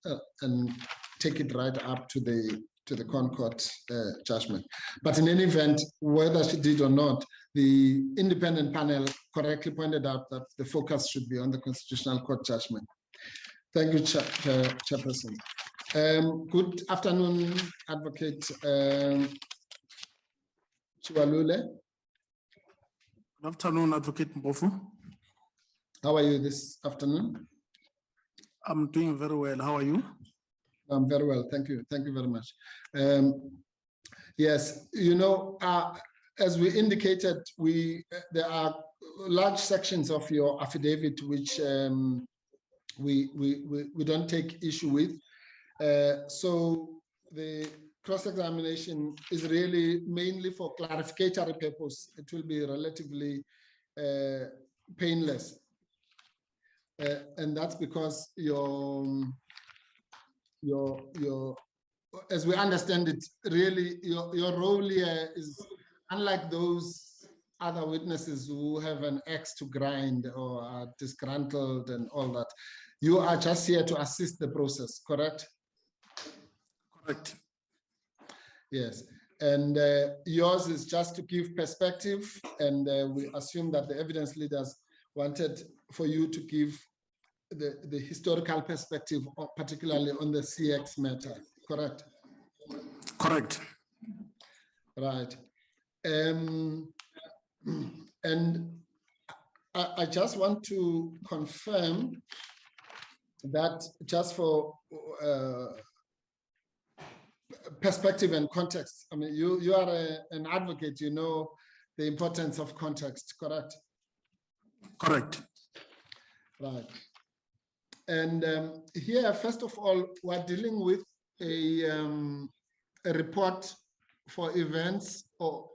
take it right up to the Concord judgment. But in any event, whether she did or not, the independent panel correctly pointed out that the focus should be on the Constitutional Court judgment. Thank you, Chairperson. Good afternoon, Advocate Chiwalule. Good afternoon, Advocate Mpofu. How are you this afternoon? I'm doing very well. How are you? I'm very well, thank you. Thank you very much. Yes, you know, as we indicated, there are large sections of your affidavit which we don't take issue with. So the cross-examination is really mainly for clarificatory purpose. It will be relatively painless. And that's because as we understand it, really your role here is unlike those other witnesses who have an axe to grind or are disgruntled and all that. You are just here to assist the process, correct? Correct. Yes, and yours is just to give perspective, and we assume that the evidence leaders wanted for you to give the historical perspective, particularly on the CX matter, correct? Correct. Right. And I just want to confirm that just for perspective and context. I mean, you are an advocate, you know the importance of context, correct? Correct. Right. And here, first of all, we're dealing with a report for events or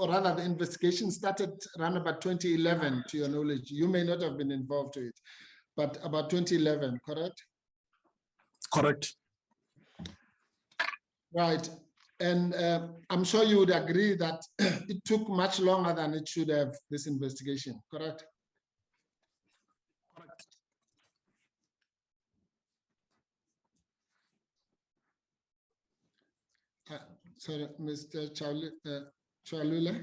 rather the investigation started around about 2011, to your knowledge. You may not have been involved to it, but about 2011, correct? Correct. Right. And I'm sure you would agree that it took much longer than it should have, this investigation, correct? Correct. Sorry, Mr. Chalula?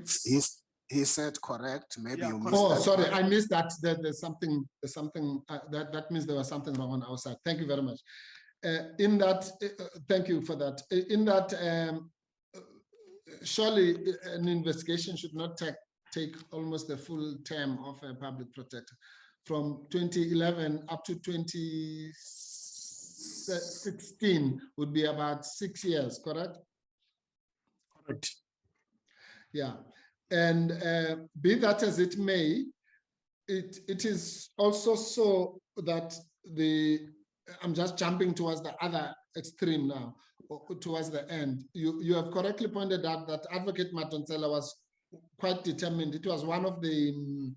He said correct. Maybe Yeah, you correct. missed Oh, that sorry, part. I missed that. There's something that means there was something wrong on our side. Thank you very much. In that, thank you for that. In that, surely an investigation should not take almost the full term of a public protector. From 2011 up to 2016 would be about 6 years, correct? Correct. Yeah, and be that as it may, it is also so that I'm just jumping towards the other extreme now, or towards the end. You have correctly pointed out that Advocate Matonsela was quite determined. It was one of the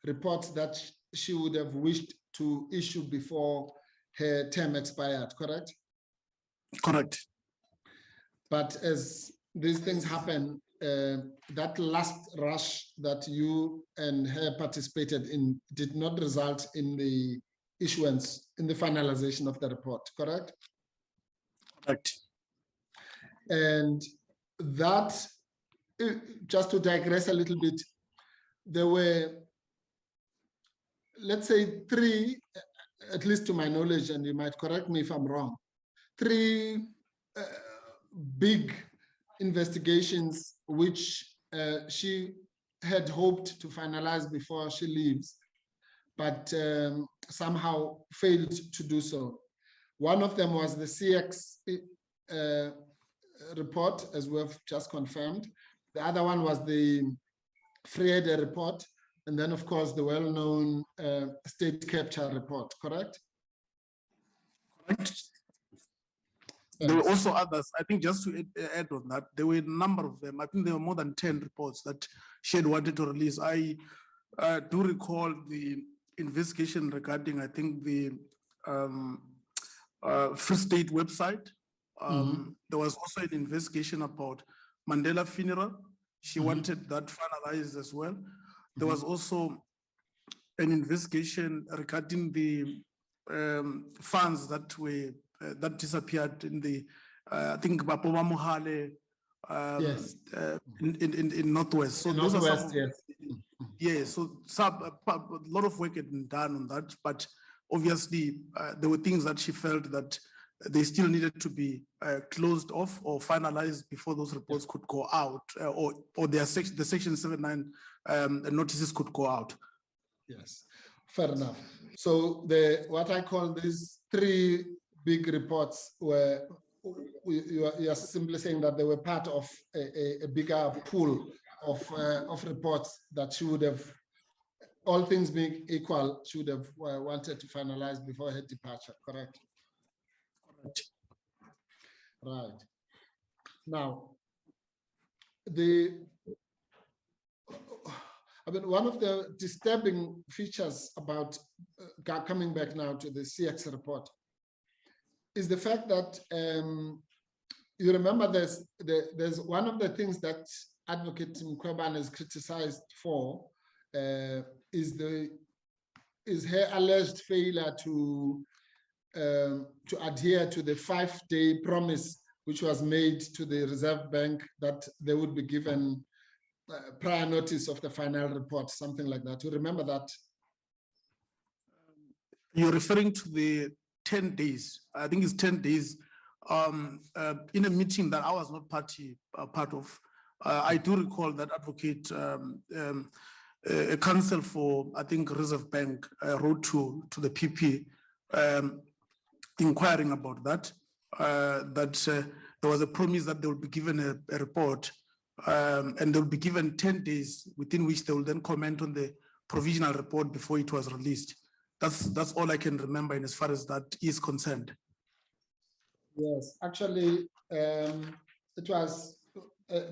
reports that she would have wished to issue before her term expired, correct? Correct. But as these things happen, that last rush that you and her participated in did not result in the issuance, in the finalization of the report, correct? Correct. And that, just to digress a little bit, there were, let's say, 3, at least to my knowledge, and you might correct me if I'm wrong, 3 big investigations which she had hoped to finalize before she leaves, but somehow failed to do so. One of them was the CX report, as we have just confirmed. The other one was the Friede report, and then, of course, the well-known state capture report, correct? Correct. There were also others. I think just to add on that, there were a number of them. I think there were more than 10 reports that she had wanted to release. I do recall the investigation regarding, I think, the Free State website. There was also an investigation about Mandela funeral. She wanted that finalized as well. There was also an investigation regarding the funds that were that disappeared in the I think Bapoba Mohale Yes. in Northwest. So those are some of, Yes. yeah, so a lot of work had been done on that, but obviously there were things that she felt that they still needed to be closed off or finalized before those reports could go out, or the Section 79 notices could go out. Yes. Fair enough. So what I call these three big reports were, you are simply saying that they were part of a bigger pool of reports that she would have, all things being equal, should have wanted to finalize before her departure, correct? Correct. Right. Now, one of the disturbing features about coming back now to the CX report is the fact that you remember there's one of the things that Advocate Mkhwebane is criticized for is her alleged failure to adhere to the 5-day promise which was made to the Reserve Bank that they would be given prior notice of the final report, something like that. You remember that? You're referring to the 10 days. I think it's 10 days in a meeting that I was not part of. I do recall that Advocate, a counsel for, I think, Reserve Bank wrote to the PP inquiring about that, there was a promise that they will be given a report and they'll be given 10 days within which they will then comment on the provisional report before it was released. That's all I can remember in as far as that is concerned. Yes, actually, it was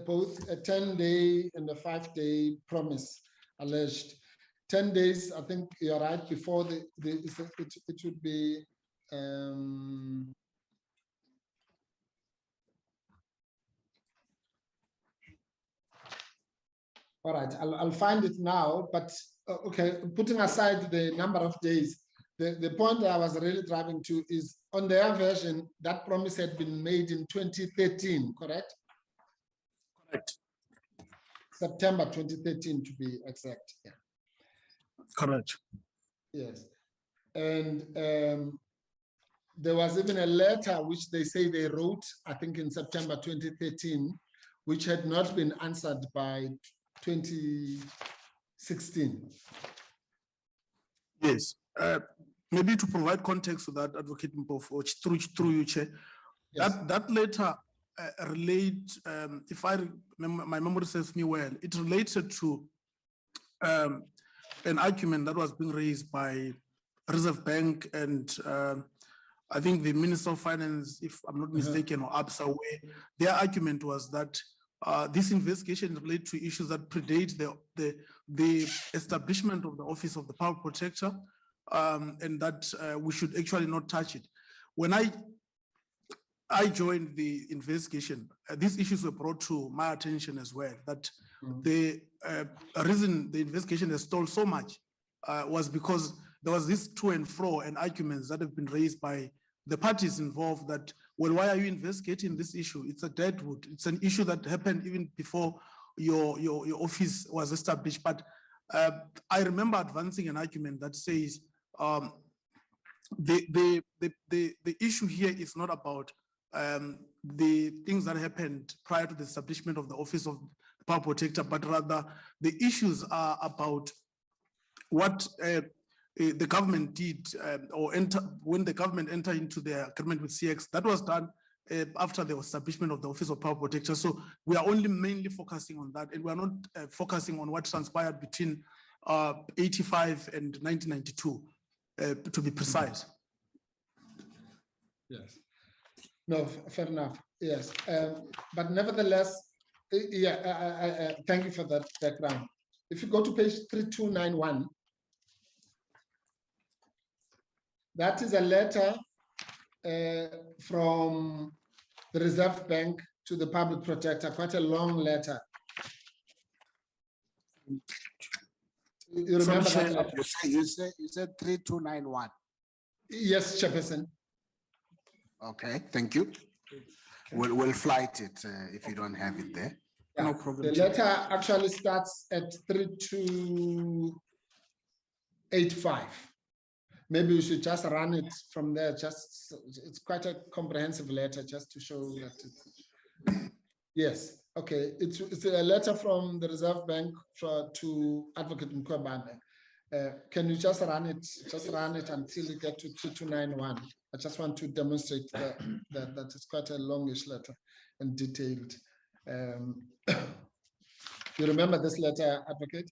both a 10-day and a 5-day promise alleged. 10 days, I think you're right, before it would be all right, I'll find it now, but okay, putting aside the number of days, the point I was really driving to is on their version, that promise had been made in 2013, correct? Correct. September 2013 to be exact, yeah. Correct. Yes, and there was even a letter which they say they wrote, I think in September 2013, which had not been answered by 2016. Yes. Maybe to provide context to that, Advocate Mpofu, through you, Chair, Yes. that letter relate, if I remember, my memory serves me well, it related to an argument that was being raised by Reserve Bank and I think the Minister of Finance, if I'm not mistaken, or Absa, where their argument was that this investigation relates to issues that predate the establishment of the Office of the Public Protector, and that we should actually not touch it. When I joined the investigation, these issues were brought to my attention as well, that the reason the investigation has stalled so much was because there was this to and fro and arguments that have been raised by the parties involved that, well, why are you investigating this issue? It's a dead wood. It's an issue that happened even before your office was established. But I remember advancing an argument that says the issue here is not about the things that happened prior to the establishment of the Office of the Power Protector, but rather the issues are about what the government did when the government entered into the agreement with CX. That was done after the establishment of the Office of Power Protector. So we are only mainly focusing on that, and we are not focusing on what transpired between 85 and 1992, to be precise. Yes. No, fair enough. Yes, but nevertheless, yeah. Thank you for that background. If you go to page 3291, that is a letter from the Reserve Bank to the Public Protector, quite a long letter. You remember that letter? You said 3291. Yes, Chairperson. Okay, thank you. We'll flight it if you don't have it there. Yeah. No problem. The letter actually starts at 3285. Maybe we should just run it from there. Just, it's quite a comprehensive letter, just to show that. Yes. Okay. It's a letter from the Reserve Bank to Advocate Mkhwebane, Can you just run it until you get to 2291? I just want to demonstrate that it's quite a longish letter and detailed. You remember this letter, Advocate?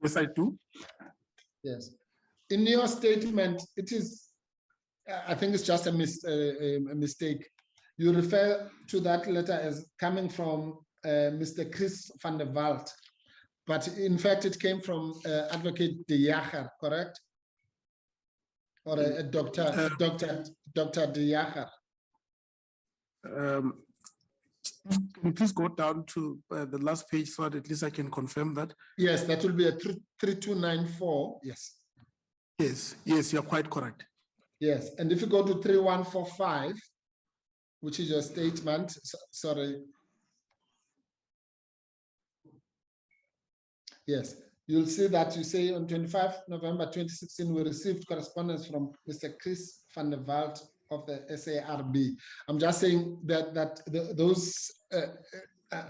Yes, I do. Yes. In your statement, it is, I think it's just a mistake. You refer to that letter as coming from Mr. Chris van der Walt, but in fact, it came from Advocate De Jager, correct? Or a Dr. De Jager. Can you please go down to the last page so that at least I can confirm that? Yes, that will be a 3294. Yes. Yes, you're quite correct. Yes, and if you go to 3145, which is your statement, sorry. Yes, you'll see that you say on 25 November 2016, we received correspondence from Mr. Chris van der Walt of the SARB. I'm just saying that those,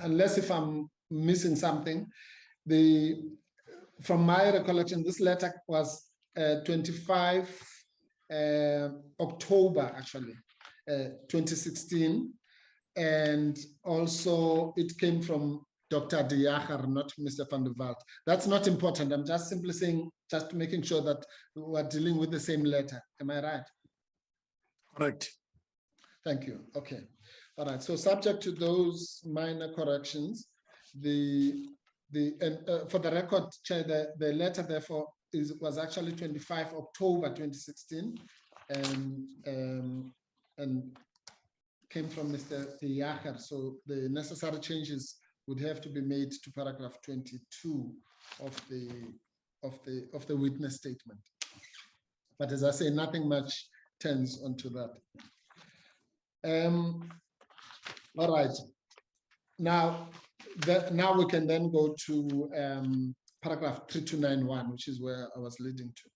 unless if I'm missing something, from my recollection, this letter was 25 October, actually, 2016. And also it came from Dr. De Jager, not Mr. van der Walt. That's not important. I'm just simply saying, just making sure that we're dealing with the same letter. Am I right? Correct. Thank you. Okay. All right. So subject to those minor corrections, for the record, Chair, the letter therefore was actually 25 October 2016 and came from Mr. De Jager. So the necessary changes would have to be made to paragraph 22 of the witness statement. But as I say, nothing much turns onto that. All right. Now we can then go to paragraph 3291, which is where I was leading to.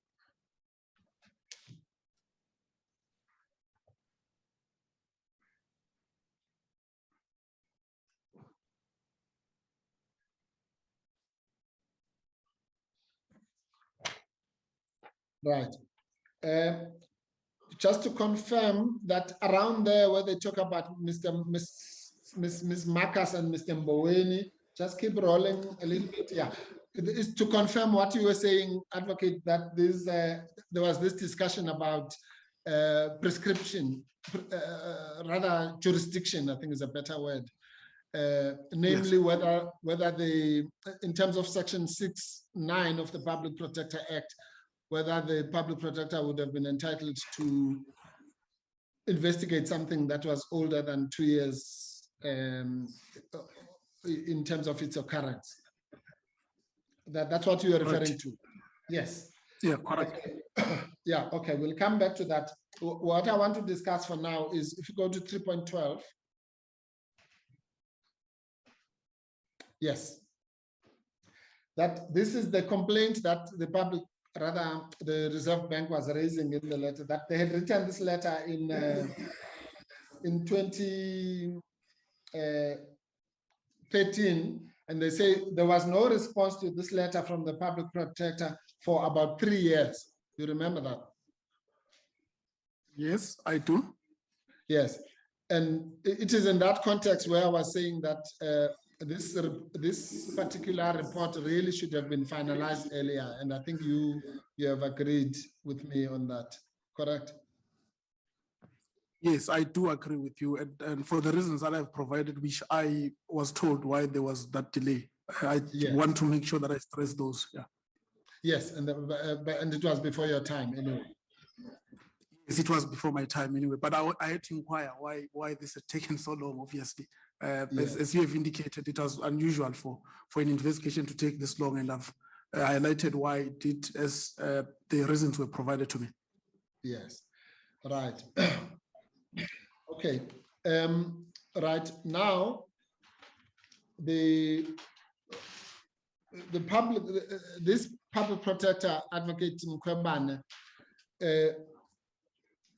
Right. Just to confirm that around there where they talk about Miss Marcus and Mr. Mboweni, just keep rolling a little bit. Yeah, it is to confirm what you were saying, Advocate, that there was this discussion about prescription, rather jurisdiction, I think is a better word. Namely, yes, whether in terms of section 6(9) of the Public Protector Act, whether the public protector would have been entitled to investigate something that was older than 2 years in terms of its occurrence. That's what you are referring to. Yes. Yeah, correct. Okay. Yeah, okay, we'll come back to that. What I want to discuss for now is if you go to 3.12. Yes. That this is the complaint that the public, rather the Reserve Bank was raising in the letter, that they had written this letter in 2013, and they say there was no response to this letter from the public protector for about 3 years. You remember that? Yes, I do. Yes, and it is in that context where I was saying that this particular report really should have been finalized earlier, and I think you have agreed with me on that, correct? Yes, I do agree with you, and for the reasons that I've provided, which I was told why there was that delay. I want to make sure that I stress those. Yeah. Yes, and it was before your time anyway. Yes, it was before my time anyway, but I had to inquire why this had taken so long, obviously. Yes. As you have indicated, it was unusual for an investigation to take this long, and I've highlighted why it did as the reasons were provided to me. Yes, right. Okay, right now, the public, this public protector, Advocate Mkwebane,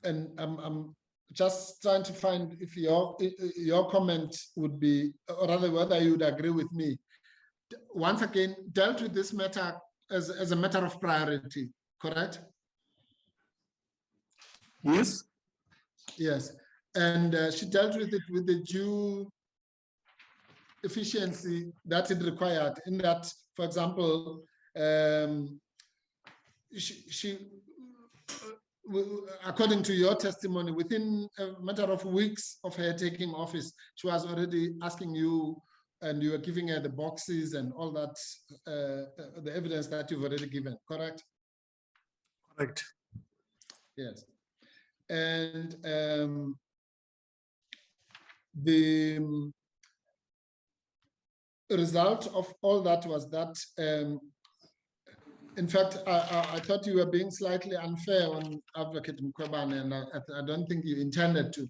and I'm just trying to find if your comment would be, or rather whether you would agree with me. Once again, dealt with this matter as a matter of priority, correct? Yes, Yes, and she dealt with it with the due efficiency that it required. In that, for example, according to your testimony, within a matter of weeks of her taking office, she was already asking you, and you were giving her the boxes and all that, the evidence that you've already given, correct? correct. Yes. And the result of all that was that, in fact, I thought you were being slightly unfair on Advocate Mkhwebane, and I don't think you intended to.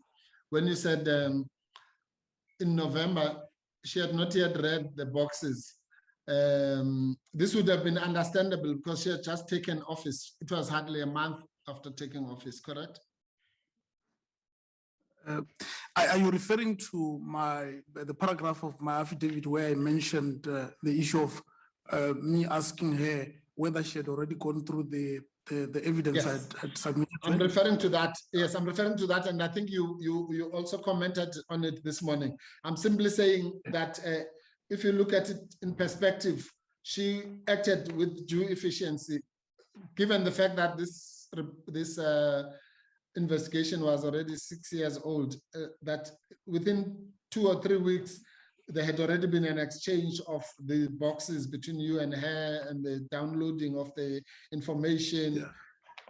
When you said in November, she had not yet read the boxes. This would have been understandable because she had just taken office. It was hardly a month after taking office, correct? Are you referring to the paragraph of my affidavit where I mentioned the issue of me asking her whether she had already gone through the evidence Yes. I'd submitted? I'm referring to that. Yes, I'm referring to that, and I think you also commented on it this morning. I'm simply saying that if you look at it in perspective, she acted with due efficiency, given the fact that this investigation was already 6 years old, that within 2 or 3 weeks, there had already been an exchange of the boxes between you and her and the downloading of the information. Yeah.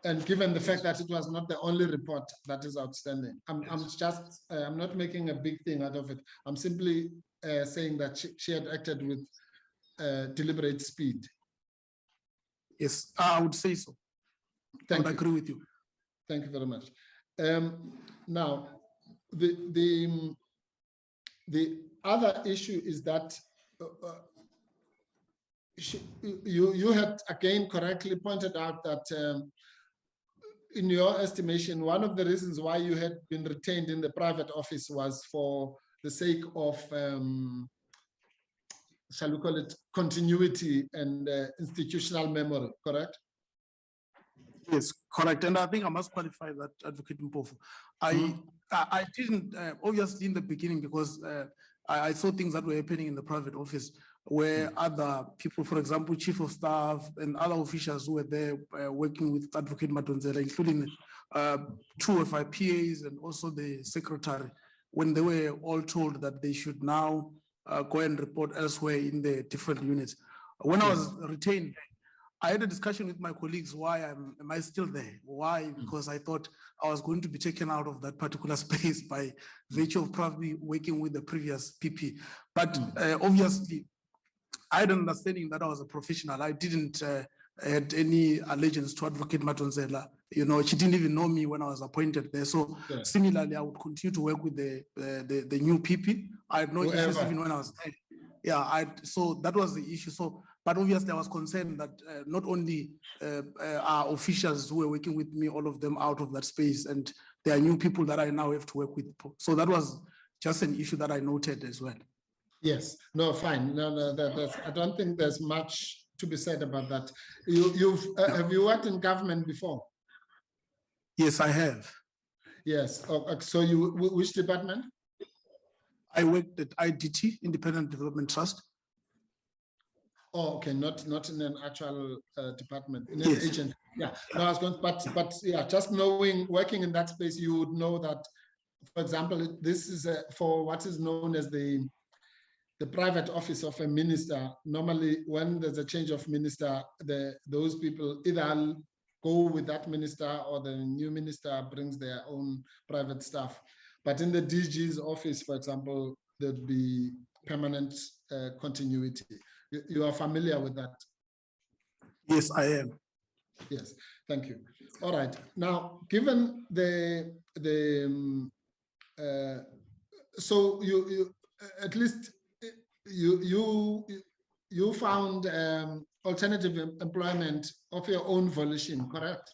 And given the fact that it was not the only report that is outstanding, I'm not making a big thing out of it. I'm simply saying that she had acted with deliberate speed. Yes, I would say so. I would agree with you. Thank you very much. Now, the other issue is that you had again correctly pointed out that in your estimation, one of the reasons why you had been retained in the private office was for the sake of, shall we call it, continuity and institutional memory, correct? Yes, correct. And I think I must qualify that, Advocate Mpofu. I didn't, obviously in the beginning, because I saw things that were happening in the private office where other people, for example, chief of staff and other officials who were there working with Advocate Madonsela, including 2 of our PAs and also the secretary, when they were all told that they should now go and report elsewhere in the different units. When I was retained, I had a discussion with my colleagues, why am I still there? Why? Because I thought I was going to be taken out of that particular space by virtue of probably working with the previous PP. But obviously, I had an understanding that I was a professional. I didn't had any allegiance to Advocate Madonsela. You know, she didn't even know me when I was appointed there. So similarly, I would continue to work with the new PP. I had no issues even when I was there. Yeah, so that was the issue. So, but obviously I was concerned that not only are officials who were working with me, all of them out of that space, and there are new people that I now have to work with. So that was just an issue that I noted as well. Yes, no, fine. No, that's, I don't think there's much to be said about that. Have you worked in government before? Yes, I have. Yes. So which department? I worked at IDT, Independent Development Trust. Oh, okay, not in an actual department, in an agent. Yeah, no, I was going, but yeah, just knowing, working in that space, you would know that, for example, this is for what is known as the private office of a minister. Normally, when there's a change of minister, those people either go with that minister or the new minister brings their own private staff. But in the DG's office, for example, there'd be permanent continuity. You are familiar with that? Yes, I am. Yes, thank you. All right. Now, given so you at least you found alternative employment of your own volition, correct?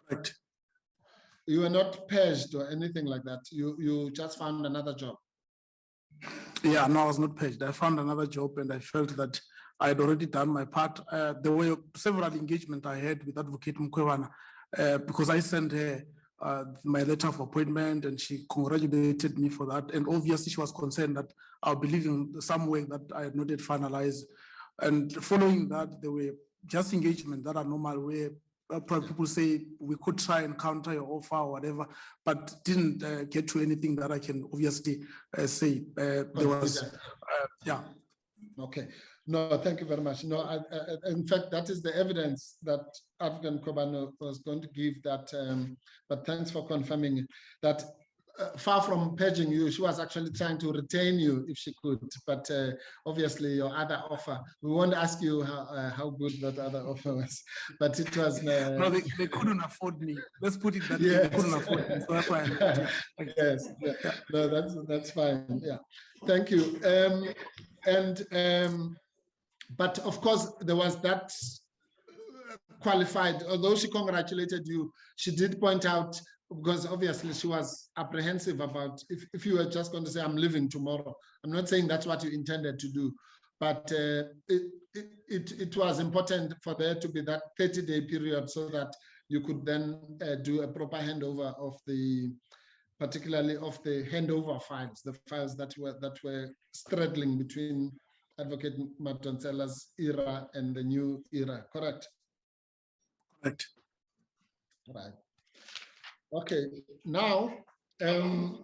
Correct. You were not paged or anything like that. You just found another job. Yeah, no, I was not paged. I found another job and I felt that I had already done my part. There were several engagements I had with Advocate Mkhwebana because I sent her my letter of appointment and she congratulated me for that. And obviously she was concerned that I'll be leaving some work that I had not yet finalized. And following that, there were just engagements that are normal where probably people say we could try and counter your offer or whatever, but didn't get to anything that I can obviously say. There was, yeah. Okay. No, thank you very much. No, in fact, that is the evidence that Advocate Mkhwebana was going to give that, but thanks for confirming it, that far from purging you, she was actually trying to retain you if she could, but obviously your other offer, we won't ask you how good that other offer was, but it was... No, they couldn't afford me. Let's put it that way, Yes. they couldn't afford me, so that's why I left it. Yes, yeah. No, that's fine, yeah. Thank you. But of course, there was that qualified, although she congratulated you, she did point out, because obviously she was apprehensive about if you were just going to say, I'm leaving tomorrow. I'm not saying that's what you intended to do, but it was important for there to be that 30-day period so that you could then do a proper handover of particularly of the handover files, the files that were straddling between Advocate Madonsela's era and the new era, correct? Correct. Right. Okay, now, then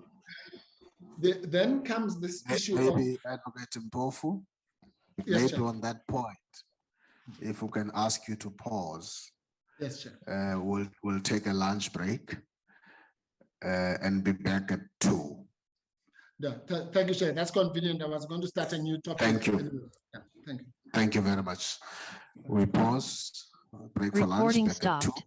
comes this issue maybe Advocate Mpofu, Yes, maybe Chair. on that point, if we can ask you to pause, Yes, Chair. we'll take a lunch break and be back at 2. Yeah, thank you, Chair. That's convenient. I was going to start a new topic. Thank you. Anyway. Yeah, thank you. Thank you very much. We pause, break for lunch, Recording back at 2. stopped.